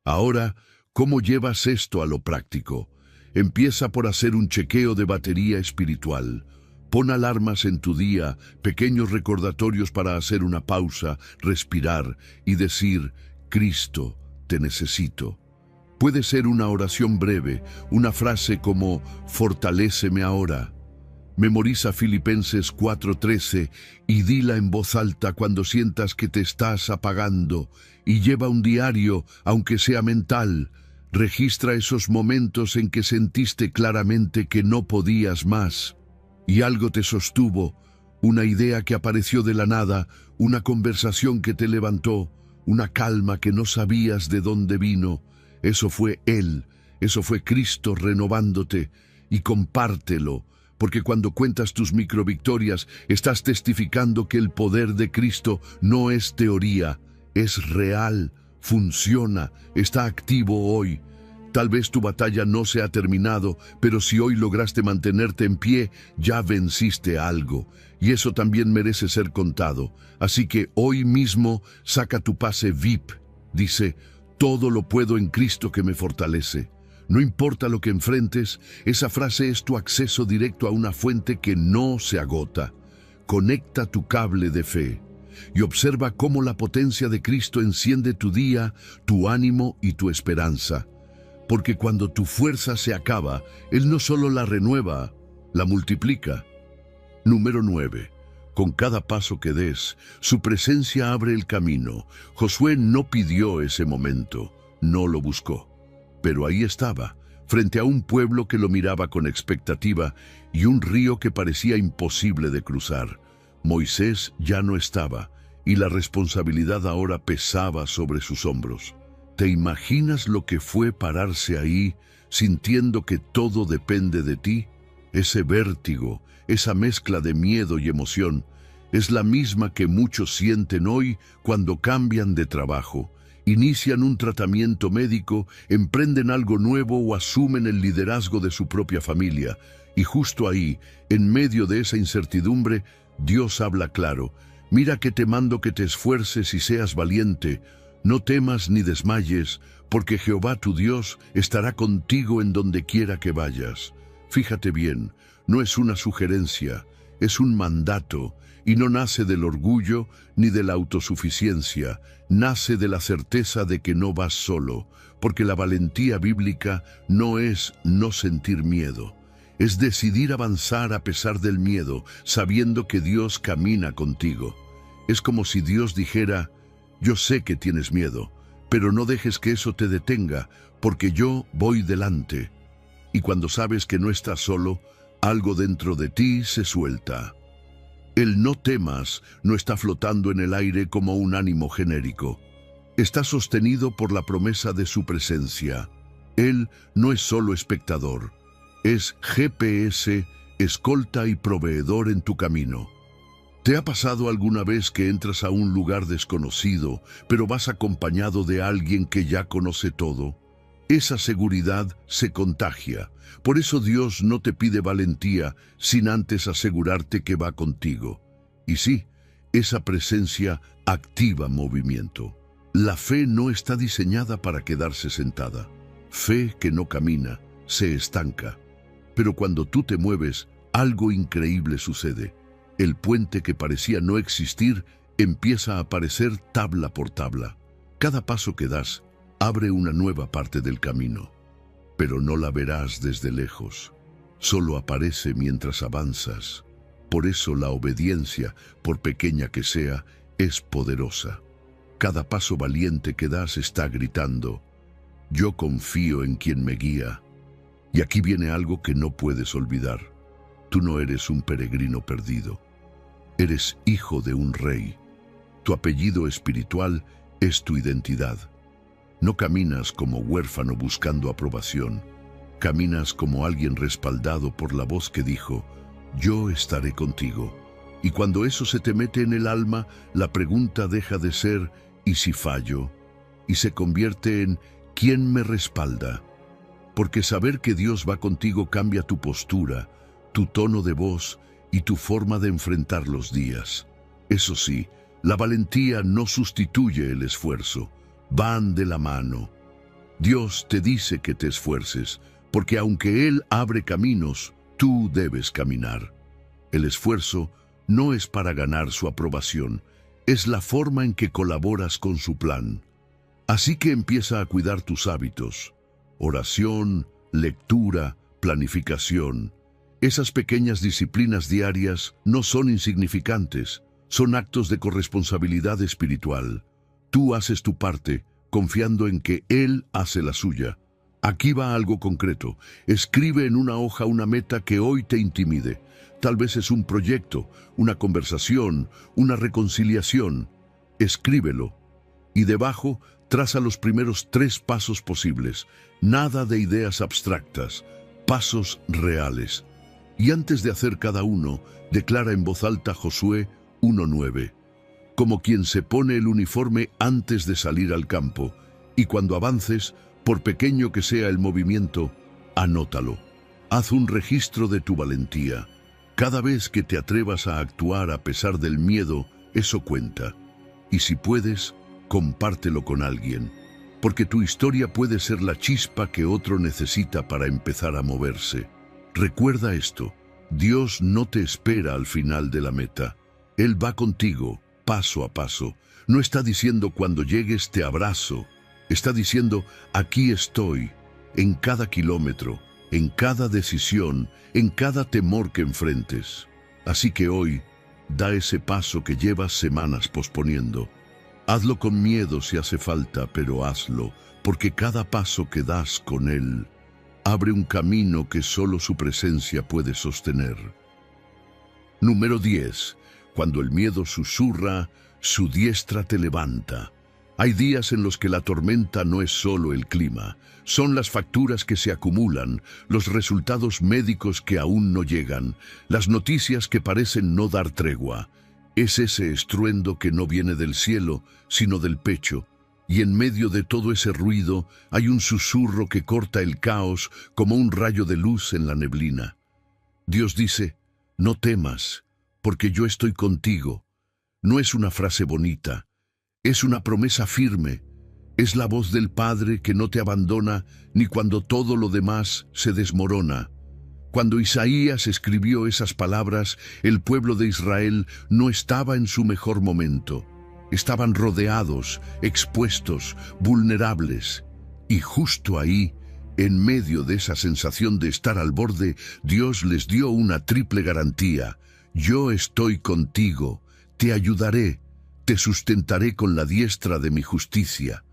Ahora, ¿cómo llevas esto a lo práctico? Empieza por hacer un chequeo de batería espiritual. Pon alarmas en tu día, pequeños recordatorios para hacer una pausa, respirar y decir, Cristo, te necesito. Puede ser una oración breve, una frase como, fortaléceme ahora. Memoriza Filipenses 4:13 y dila en voz alta cuando sientas que te estás apagando. Y lleva un diario, aunque sea mental. Registra esos momentos en que sentiste claramente que no podías más. Y algo te sostuvo, una idea que apareció de la nada, una conversación que te levantó, una calma que no sabías de dónde vino. Eso fue Él, eso fue Cristo renovándote. Y compártelo, porque cuando cuentas tus microvictorias, estás testificando que el poder de Cristo no es teoría, es real, funciona, está activo hoy. Tal vez tu batalla no se ha terminado, pero si hoy lograste mantenerte en pie, ya venciste algo. Y eso también merece ser contado. Así que hoy mismo saca tu pase VIP. Dice, todo lo puedo en Cristo que me fortalece. No importa lo que enfrentes, esa frase es tu acceso directo a una fuente que no se agota. Conecta tu cable de fe y observa cómo la potencia de Cristo enciende tu día, tu ánimo y tu esperanza. Porque cuando tu fuerza se acaba, Él no solo la renueva, la multiplica. Número 9. Con cada paso que des, su presencia abre el camino. Josué no pidió ese momento, no lo buscó. Pero ahí estaba, frente a un pueblo que lo miraba con expectativa y un río que parecía imposible de cruzar. Moisés ya no estaba, y la responsabilidad ahora pesaba sobre sus hombros. ¿Te imaginas lo que fue pararse ahí, sintiendo que todo depende de ti? Ese vértigo, esa mezcla de miedo y emoción, es la misma que muchos sienten hoy cuando cambian de trabajo, inician un tratamiento médico, emprenden algo nuevo o asumen el liderazgo de su propia familia. Y justo ahí, en medio de esa incertidumbre, Dios habla claro: mira que te mando que te esfuerces y seas valiente. No temas ni desmayes, porque Jehová tu Dios estará contigo en donde quiera que vayas. Fíjate bien, no es una sugerencia, es un mandato, y no nace del orgullo ni de la autosuficiencia, nace de la certeza de que no vas solo, porque la valentía bíblica no es no sentir miedo, es decidir avanzar a pesar del miedo, sabiendo que Dios camina contigo. Es como si Dios dijera: yo sé que tienes miedo, pero no dejes que eso te detenga, porque yo voy delante. Y cuando sabes que no estás solo, algo dentro de ti se suelta. El no temas no está flotando en el aire como un ánimo genérico. Está sostenido por la promesa de su presencia. Él no es solo espectador, es GPS, escolta y proveedor en tu camino. ¿Te ha pasado alguna vez que entras a un lugar desconocido, pero vas acompañado de alguien que ya conoce todo? Esa seguridad se contagia. Por eso Dios no te pide valentía sin antes asegurarte que va contigo. Y sí, esa presencia activa movimiento. La fe no está diseñada para quedarse sentada. Fe que no camina, se estanca. Pero cuando tú te mueves, algo increíble sucede. El puente que parecía no existir empieza a aparecer tabla por tabla. Cada paso que das abre una nueva parte del camino, pero no la verás desde lejos. Solo aparece mientras avanzas. Por eso la obediencia, por pequeña que sea, es poderosa. Cada paso valiente que das está gritando: yo confío en quien me guía. Y aquí viene algo que no puedes olvidar. Tú no eres un peregrino perdido. Eres hijo de un rey. Tu apellido espiritual es tu identidad. No caminas como huérfano buscando aprobación. Caminas como alguien respaldado por la voz que dijo: yo estaré contigo. Y cuando eso se te mete en el alma, la pregunta deja de ser ¿y si fallo? Y se convierte en ¿quién me respalda? Porque saber que Dios va contigo cambia tu postura, tu tono de voz y tu forma de enfrentar los días. Eso sí, la valentía no sustituye el esfuerzo. Van de la mano. Dios te dice que te esfuerces, porque aunque Él abre caminos, tú debes caminar. El esfuerzo no es para ganar su aprobación, es la forma en que colaboras con su plan. Así que empieza a cuidar tus hábitos: oración, lectura, planificación. Esas pequeñas disciplinas diarias no son insignificantes, son actos de corresponsabilidad espiritual. Tú haces tu parte, confiando en que Él hace la suya. Aquí va algo concreto. Escribe en una hoja una meta que hoy te intimide. Tal vez es un proyecto, una conversación, una reconciliación. Escríbelo. Y debajo, traza los primeros 3 pasos posibles. Nada de ideas abstractas, pasos reales. Y antes de hacer cada uno, declara en voz alta Josué 1:9. Como quien se pone el uniforme antes de salir al campo, y cuando avances, por pequeño que sea el movimiento, anótalo. Haz un registro de tu valentía. Cada vez que te atrevas a actuar a pesar del miedo, eso cuenta. Y si puedes, compártelo con alguien, porque tu historia puede ser la chispa que otro necesita para empezar a moverse. Recuerda esto: Dios no te espera al final de la meta. Él va contigo, paso a paso. No está diciendo cuando llegues te abrazo. Está diciendo aquí estoy, en cada kilómetro, en cada decisión, en cada temor que enfrentes. Así que hoy, da ese paso que llevas semanas posponiendo. Hazlo con miedo si hace falta, pero hazlo, porque cada paso que das con Él abre un camino que solo su presencia puede sostener. Número 10. Cuando el miedo susurra, su diestra te levanta. Hay días en los que la tormenta no es solo el clima, son las facturas que se acumulan, los resultados médicos que aún no llegan, las noticias que parecen no dar tregua. Es ese estruendo que no viene del cielo, sino del pecho, y en medio de todo ese ruido hay un susurro que corta el caos como un rayo de luz en la neblina. Dios dice, no temas, porque yo estoy contigo. No es una frase bonita, es una promesa firme. Es la voz del Padre que no te abandona ni cuando todo lo demás se desmorona. Cuando Isaías escribió esas palabras, el pueblo de Israel no estaba en su mejor momento. Estaban rodeados, expuestos, vulnerables. Y justo ahí, en medio de esa sensación de estar al borde, Dios les dio una triple garantía. Yo estoy contigo, te ayudaré, te sustentaré con la diestra de mi justicia.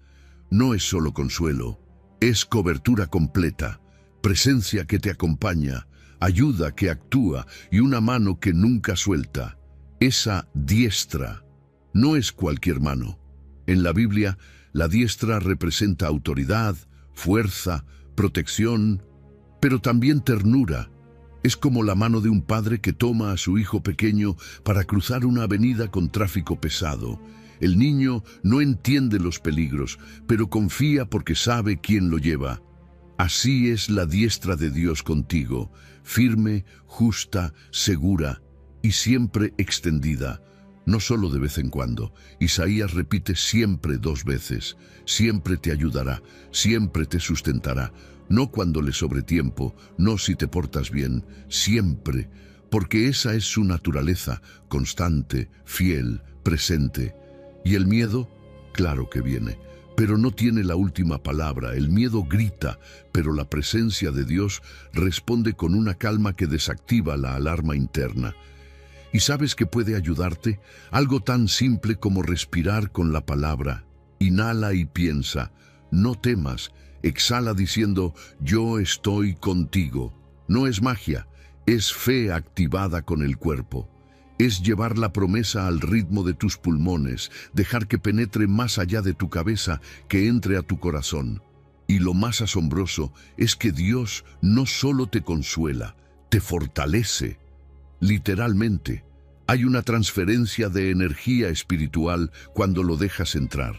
No es solo consuelo, es cobertura completa, presencia que te acompaña, ayuda que actúa y una mano que nunca suelta. Esa diestra no es cualquier mano. En la Biblia, la diestra representa autoridad, fuerza, protección, pero también ternura. Es como la mano de un padre que toma a su hijo pequeño para cruzar una avenida con tráfico pesado. El niño no entiende los peligros, pero confía porque sabe quién lo lleva. Así es la diestra de Dios contigo, firme, justa, segura y siempre extendida. No solo de vez en cuando. Isaías repite siempre 2 veces. Siempre te ayudará, siempre te sustentará. No cuando le sobre tiempo, no si te portas bien, siempre, porque esa es su naturaleza, constante, fiel, presente. ¿Y el miedo? Claro que viene, pero no tiene la última palabra. El miedo grita, pero la presencia de Dios responde con una calma que desactiva la alarma interna. ¿Y sabes qué puede ayudarte? Algo tan simple como respirar con la palabra. Inhala y piensa, no temas. Exhala diciendo, yo estoy contigo. No es magia, es fe activada con el cuerpo. Es llevar la promesa al ritmo de tus pulmones, dejar que penetre más allá de tu cabeza, que entre a tu corazón. Y lo más asombroso es que Dios no solo te consuela, te fortalece. Literalmente, hay una transferencia de energía espiritual cuando lo dejas entrar.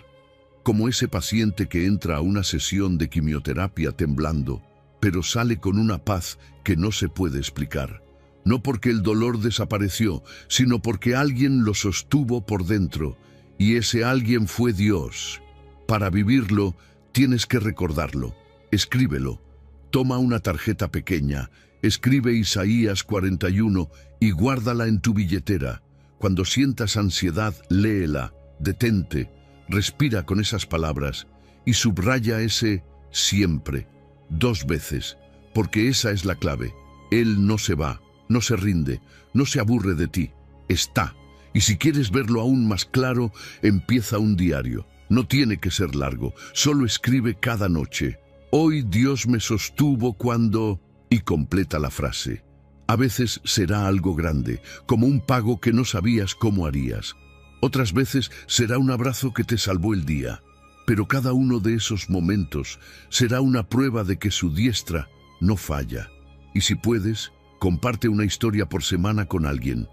Como ese paciente que entra a una sesión de quimioterapia temblando, pero sale con una paz que no se puede explicar. No porque el dolor desapareció, sino porque alguien lo sostuvo por dentro, y ese alguien fue Dios. Para vivirlo, tienes que recordarlo. Escríbelo. Toma una tarjeta pequeña, escribe Isaías 41 y guárdala en tu billetera. Cuando sientas ansiedad, léela, detente. Respira con esas palabras y subraya ese siempre, 2 veces, porque esa es la clave. Él no se va, no se rinde, no se aburre de ti, está. Y si quieres verlo aún más claro, empieza un diario. No tiene que ser largo, solo escribe cada noche. Hoy Dios me sostuvo cuando... y completa la frase. A veces será algo grande, como un pago que no sabías cómo harías. Otras veces será un abrazo que te salvó el día, pero cada uno de esos momentos será una prueba de que su diestra no falla. Y si puedes, comparte una historia por semana con alguien.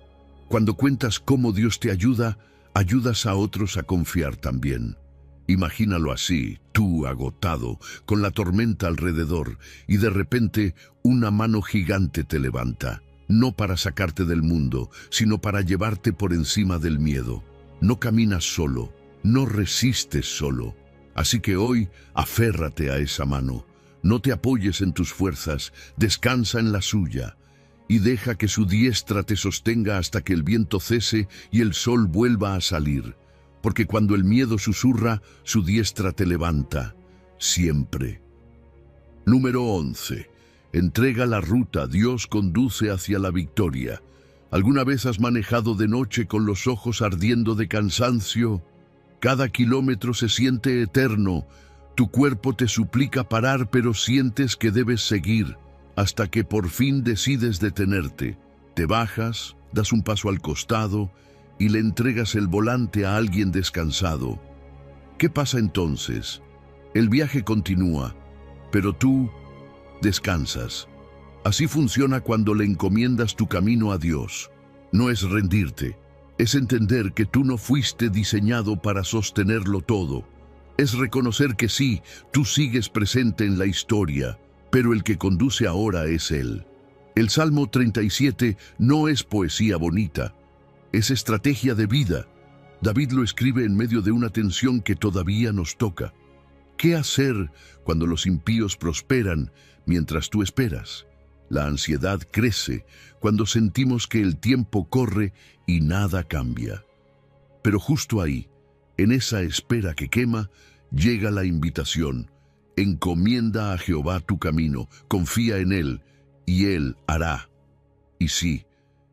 Cuando cuentas cómo Dios te ayuda, ayudas a otros a confiar también. Imagínalo así, tú agotado, con la tormenta alrededor, y de repente una mano gigante te levanta, no para sacarte del mundo, sino para llevarte por encima del miedo. No caminas solo, no resistes solo. Así que hoy, aférrate a esa mano. No te apoyes en tus fuerzas, descansa en la suya. Y deja que su diestra te sostenga hasta que el viento cese y el sol vuelva a salir. Porque cuando el miedo susurra, su diestra te levanta. Siempre. Número 11. Entrega la ruta, Dios conduce hacia la victoria. ¿Alguna vez has manejado de noche con los ojos ardiendo de cansancio? Cada kilómetro se siente eterno. Tu cuerpo te suplica parar, pero sientes que debes seguir, hasta que por fin decides detenerte. Te bajas, das un paso al costado y le entregas el volante a alguien descansado. ¿Qué pasa entonces? El viaje continúa, pero tú descansas. Así funciona cuando le encomiendas tu camino a Dios. No es rendirte, es entender que tú no fuiste diseñado para sostenerlo todo. Es reconocer que sí, tú sigues presente en la historia, pero el que conduce ahora es Él. El Salmo 37 no es poesía bonita, es estrategia de vida. David lo escribe en medio de una tensión que todavía nos toca. ¿Qué hacer cuando los impíos prosperan mientras tú esperas? La ansiedad crece cuando sentimos que el tiempo corre y nada cambia. Pero justo ahí, en esa espera que quema, llega la invitación. Encomienda a Jehová tu camino, confía en Él, y Él hará. Y sí,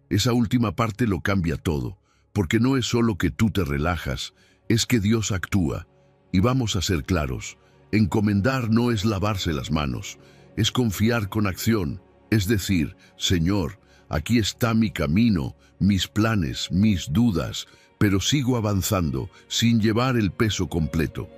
esa última parte lo cambia todo, porque no es solo que tú te relajas, es que Dios actúa. Y vamos a ser claros, encomendar no es lavarse las manos, es confiar con acción, es decir, Señor, aquí está mi camino, mis planes, mis dudas, pero sigo avanzando sin llevar el peso completo.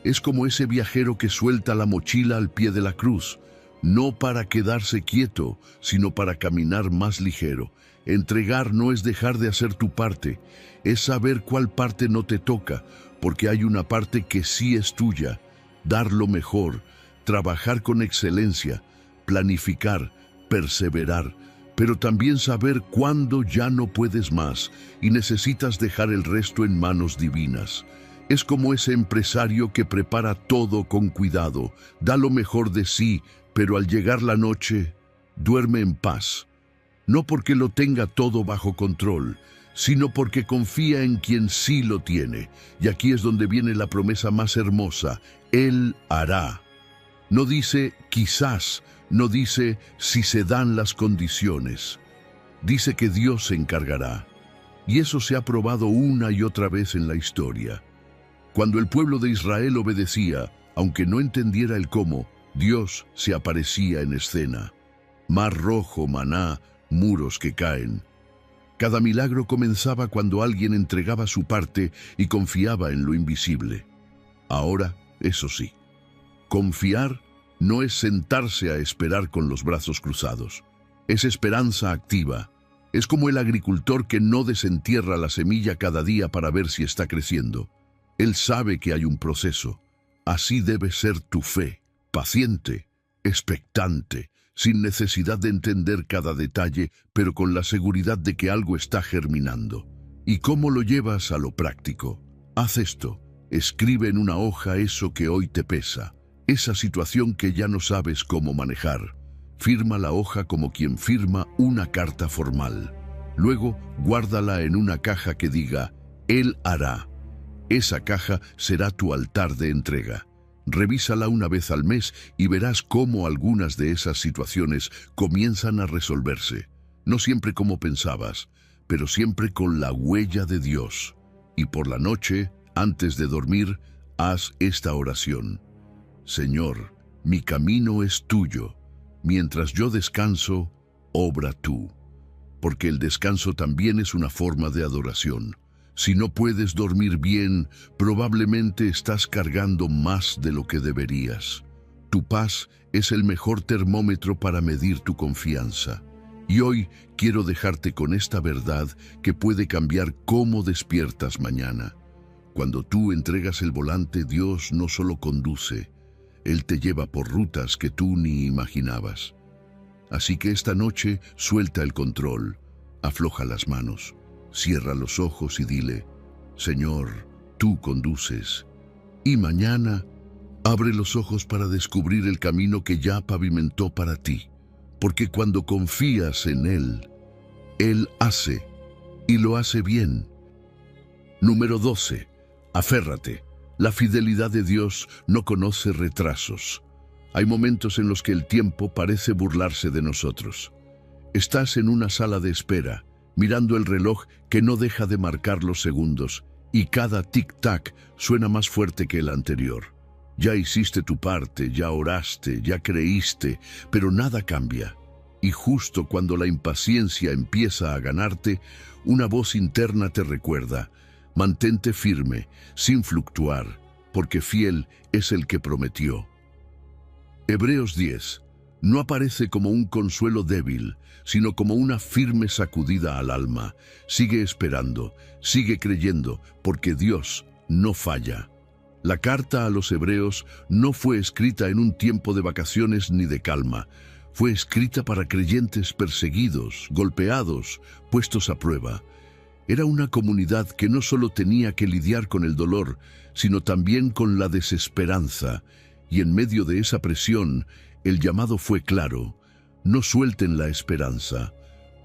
Es como ese viajero que suelta la mochila al pie de la cruz, no para quedarse quieto, sino para caminar más ligero. Entregar no es dejar de hacer tu parte, es saber cuál parte no te toca, porque hay una parte que sí es tuya. Dar lo mejor, trabajar con excelencia, planificar, perseverar, pero también saber cuándo ya no puedes más y necesitas dejar el resto en manos divinas. Es como ese empresario que prepara todo con cuidado, da lo mejor de sí, pero al llegar la noche, duerme en paz. No porque lo tenga todo bajo control, sino porque confía en quien sí lo tiene. Y aquí es donde viene la promesa más hermosa: Él hará. No dice quizás, no dice si se dan las condiciones. Dice que Dios se encargará. Y eso se ha probado una y otra vez en la historia. Cuando el pueblo de Israel obedecía, aunque no entendiera el cómo, Dios se aparecía en escena. Mar rojo, maná, muros que caen. Cada milagro comenzaba cuando alguien entregaba su parte y confiaba en lo invisible. Ahora, eso sí, confiar no es sentarse a esperar con los brazos cruzados. Es esperanza activa. Es como el agricultor que no desentierra la semilla cada día para ver si está creciendo. Él sabe que hay un proceso. Así debe ser tu fe, paciente, expectante, sin necesidad de entender cada detalle, pero con la seguridad de que algo está germinando. ¿Y cómo lo llevas a lo práctico? Haz esto. Escribe en una hoja eso que hoy te pesa, esa situación que ya no sabes cómo manejar. Firma la hoja como quien firma una carta formal. Luego, guárdala en una caja que diga, Él hará. Esa caja será tu altar de entrega. Revísala una vez al mes y verás cómo algunas de esas situaciones comienzan a resolverse. No siempre como pensabas, pero siempre con la huella de Dios. Y por la noche, antes de dormir, haz esta oración. Señor, mi camino es tuyo. Mientras yo descanso, obra tú. Porque el descanso también es una forma de adoración. Si no puedes dormir bien, probablemente estás cargando más de lo que deberías. Tu paz es el mejor termómetro para medir tu confianza. Y hoy quiero dejarte con esta verdad que puede cambiar cómo despiertas mañana. Cuando tú entregas el volante, Dios no solo conduce, Él te lleva por rutas que tú ni imaginabas. Así que esta noche suelta el control, afloja las manos. Cierra los ojos y dile, Señor, tú conduces. Y mañana, abre los ojos para descubrir el camino que ya pavimentó para ti. Porque cuando confías en Él, Él hace, y lo hace bien. Número 12. Aférrate. La fidelidad de Dios no conoce retrasos. Hay momentos en los que el tiempo parece burlarse de nosotros. Estás en una sala de espera, mirando el reloj que no deja de marcar los segundos, y cada tic-tac suena más fuerte que el anterior. Ya hiciste tu parte, ya oraste, ya creíste, pero nada cambia. Y justo cuando la impaciencia empieza a ganarte, una voz interna te recuerda: mantente firme, sin fluctuar, porque fiel es el que prometió. Hebreos 10 no aparece como un consuelo débil, sino como una firme sacudida al alma. Sigue esperando, sigue creyendo, porque Dios no falla. La carta a los hebreos no fue escrita en un tiempo de vacaciones ni de calma. Fue escrita para creyentes perseguidos, golpeados, puestos a prueba. Era una comunidad que no solo tenía que lidiar con el dolor, sino también con la desesperanza. Y en medio de esa presión, el llamado fue claro: no suelten la esperanza,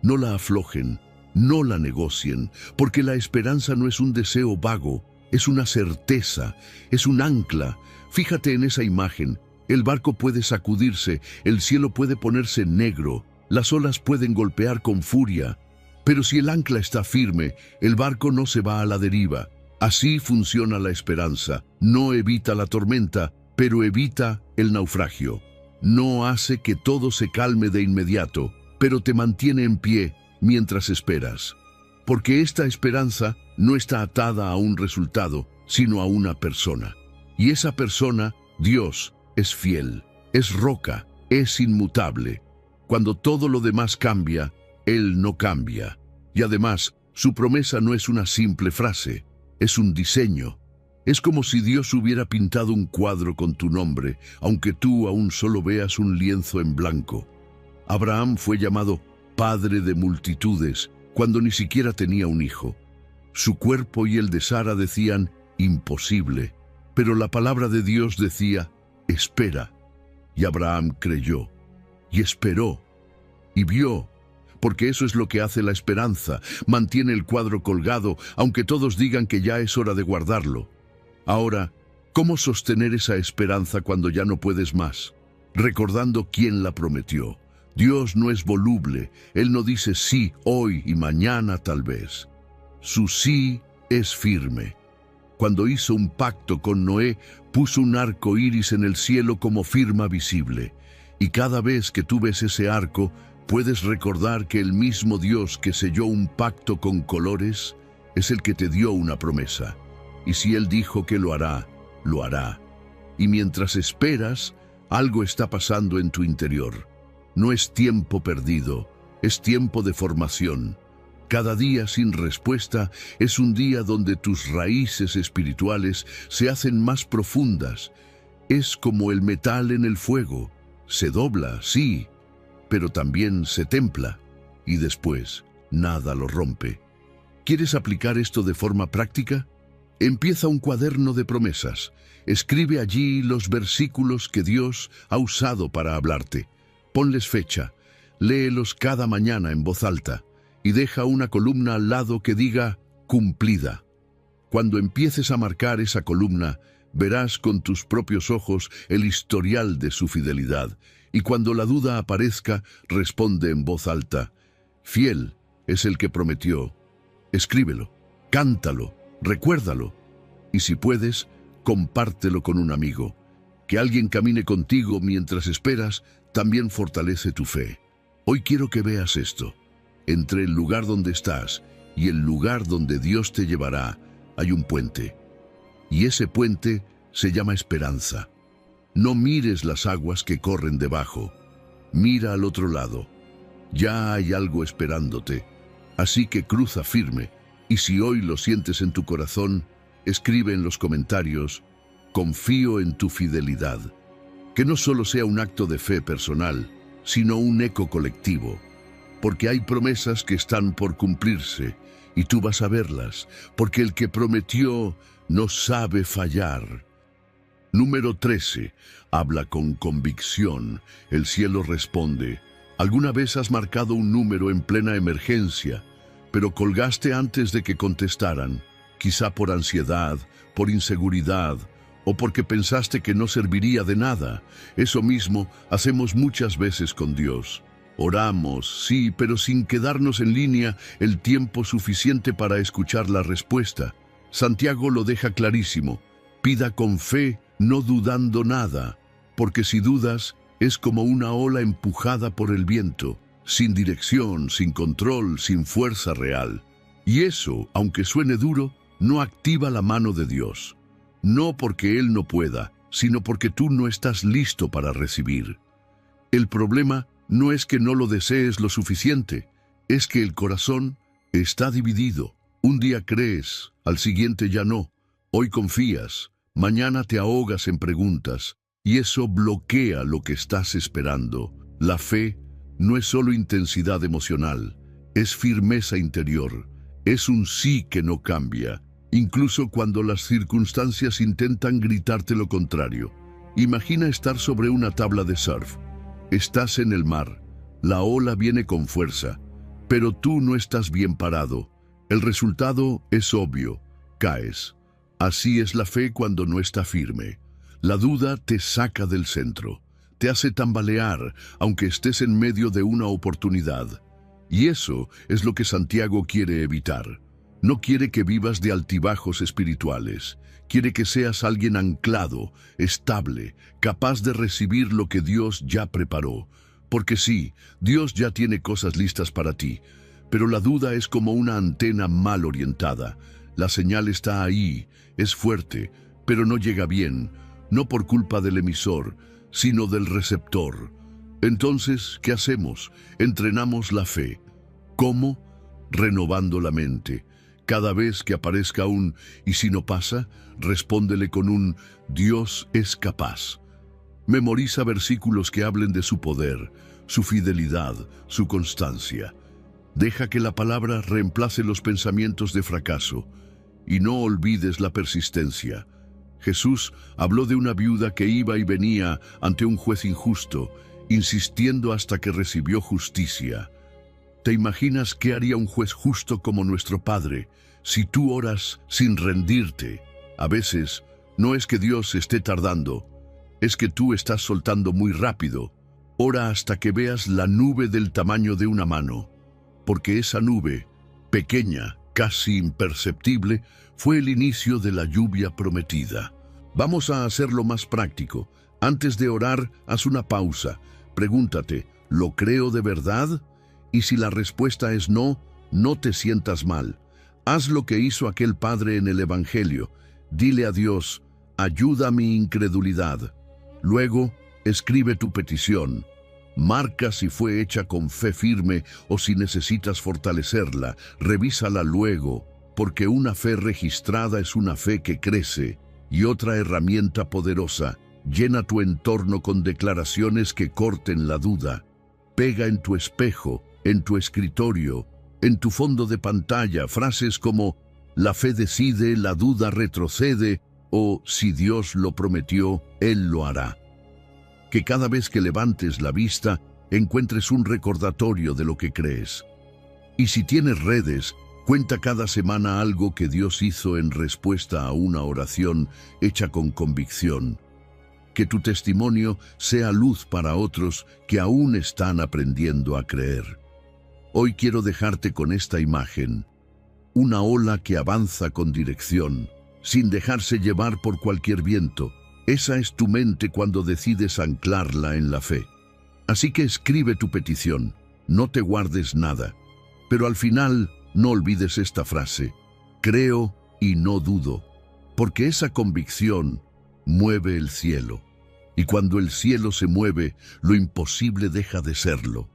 no la aflojen, no la negocien, porque la esperanza no es un deseo vago, es una certeza, es un ancla. Fíjate en esa imagen: el barco puede sacudirse, el cielo puede ponerse negro, las olas pueden golpear con furia, pero si el ancla está firme, el barco no se va a la deriva. Así funciona la esperanza: no evita la tormenta, pero evita el naufragio. No hace que todo se calme de inmediato, pero te mantiene en pie mientras esperas. Porque esta esperanza no está atada a un resultado, sino a una persona. Y esa persona, Dios, es fiel, es roca, es inmutable. Cuando todo lo demás cambia, Él no cambia. Y además, su promesa no es una simple frase, es un diseño. Es como si Dios hubiera pintado un cuadro con tu nombre, aunque tú aún solo veas un lienzo en blanco. Abraham fue llamado padre de multitudes cuando ni siquiera tenía un hijo. Su cuerpo y el de Sara decían: imposible. Pero la palabra de Dios decía: espera. Y Abraham creyó, y esperó, y vio, porque eso es lo que hace la esperanza: mantiene el cuadro colgado, aunque todos digan que ya es hora de guardarlo. Ahora, ¿cómo sostener esa esperanza cuando ya no puedes más? Recordando quién la prometió. Dios no es voluble, Él no dice sí hoy y mañana tal vez. Su sí es firme. Cuando hizo un pacto con Noé, puso un arco iris en el cielo como firma visible. Y cada vez que tú ves ese arco, puedes recordar que el mismo Dios que selló un pacto con colores es el que te dio una promesa. Y si Él dijo que lo hará, lo hará. Y mientras esperas, algo está pasando en tu interior. No es tiempo perdido, es tiempo de formación. Cada día sin respuesta es un día donde tus raíces espirituales se hacen más profundas. Es como el metal en el fuego. Se dobla, sí, pero también se templa. Y después, nada lo rompe. ¿Quieres aplicar esto de forma práctica? Empieza un cuaderno de promesas. Escribe allí los versículos que Dios ha usado para hablarte. Ponles fecha. Léelos cada mañana en voz alta. Y deja una columna al lado que diga cumplida. Cuando empieces a marcar esa columna, verás con tus propios ojos el historial de su fidelidad. Y cuando la duda aparezca, responde en voz alta: fiel es el que prometió. Escríbelo, cántalo, recuérdalo. Y si puedes, compártelo con un amigo. Que alguien camine contigo mientras esperas también fortalece tu fe. Hoy quiero que veas esto. Entre el lugar donde estás y el lugar donde Dios te llevará, hay un puente. Y ese puente se llama esperanza. No mires las aguas que corren debajo. Mira al otro lado. Ya hay algo esperándote. Así que cruza firme. Y si hoy lo sientes en tu corazón, escribe en los comentarios: confío en tu fidelidad. Que no solo sea un acto de fe personal, sino un eco colectivo. Porque hay promesas que están por cumplirse, y tú vas a verlas, porque el que prometió no sabe fallar. Número 13. Habla con convicción. El cielo responde. ¿Alguna vez has marcado un número en plena emergencia, pero colgaste antes de que contestaran? Quizá por ansiedad, por inseguridad, o porque pensaste que no serviría de nada. Eso mismo hacemos muchas veces con Dios. Oramos, sí, pero sin quedarnos en línea el tiempo suficiente para escuchar la respuesta. Santiago lo deja clarísimo: pida con fe, no dudando nada, porque si dudas, es como una ola empujada por el viento, sin dirección, sin control, sin fuerza real. Y eso, aunque suene duro, no activa la mano de Dios. No porque Él no pueda, sino porque tú no estás listo para recibir. El problema no es que no lo desees lo suficiente, es que el corazón está dividido. Un día crees, al siguiente ya no. Hoy confías, mañana te ahogas en preguntas, y eso bloquea lo que estás esperando. La fe no es solo intensidad emocional, es firmeza interior, es un sí que no cambia, incluso cuando las circunstancias intentan gritarte lo contrario. Imagina estar sobre una tabla de surf. Estás en el mar, la ola viene con fuerza, pero tú no estás bien parado. El resultado es obvio, caes. Así es la fe cuando no está firme. La duda te saca del centro, te hace tambalear, aunque estés en medio de una oportunidad. Y eso es lo que Santiago quiere evitar. No quiere que vivas de altibajos espirituales. Quiere que seas alguien anclado, estable, capaz de recibir lo que Dios ya preparó. Porque sí, Dios ya tiene cosas listas para ti, pero la duda es como una antena mal orientada. La señal está ahí, es fuerte, pero no llega bien, no por culpa del emisor, sino del receptor. Entonces, ¿qué hacemos? Entrenamos la fe. ¿Cómo? Renovando la mente. Cada vez que aparezca un «¿y si no pasa?», respóndele con un «Dios es capaz». Memoriza versículos que hablen de su poder, su fidelidad, su constancia. Deja que la palabra reemplace los pensamientos de fracaso. Y no olvides la persistencia. Jesús habló de una viuda que iba y venía ante un juez injusto, insistiendo hasta que recibió justicia. ¿Te imaginas qué haría un juez justo como nuestro Padre si tú oras sin rendirte? A veces, no es que Dios esté tardando, es que tú estás soltando muy rápido. Ora hasta que veas la nube del tamaño de una mano, porque esa nube, pequeña, casi imperceptible, fue el inicio de la lluvia prometida. Vamos a hacerlo más práctico. Antes de orar, haz una pausa. Pregúntate, ¿lo creo de verdad? Y si la respuesta es no, no te sientas mal. Haz lo que hizo aquel padre en el Evangelio. Dile a Dios, ayuda a mi incredulidad. Luego, escribe tu petición. Marca si fue hecha con fe firme o si necesitas fortalecerla. Revísala luego, porque una fe registrada es una fe que crece. Y otra herramienta poderosa, llena tu entorno con declaraciones que corten la duda. Pega en tu espejo, en tu escritorio, en tu fondo de pantalla, frases como «La fe decide, la duda retrocede» o «Si Dios lo prometió, Él lo hará». Que cada vez que levantes la vista, encuentres un recordatorio de lo que crees. Y si tienes redes, cuenta cada semana algo que Dios hizo en respuesta a una oración hecha con convicción. Que tu testimonio sea luz para otros que aún están aprendiendo a creer. Hoy quiero dejarte con esta imagen. Una ola que avanza con dirección, sin dejarse llevar por cualquier viento. Esa es tu mente cuando decides anclarla en la fe. Así que escribe tu petición, no te guardes nada. Pero al final, no olvides esta frase: creo y no dudo, porque esa convicción mueve el cielo. Y cuando el cielo se mueve, lo imposible deja de serlo.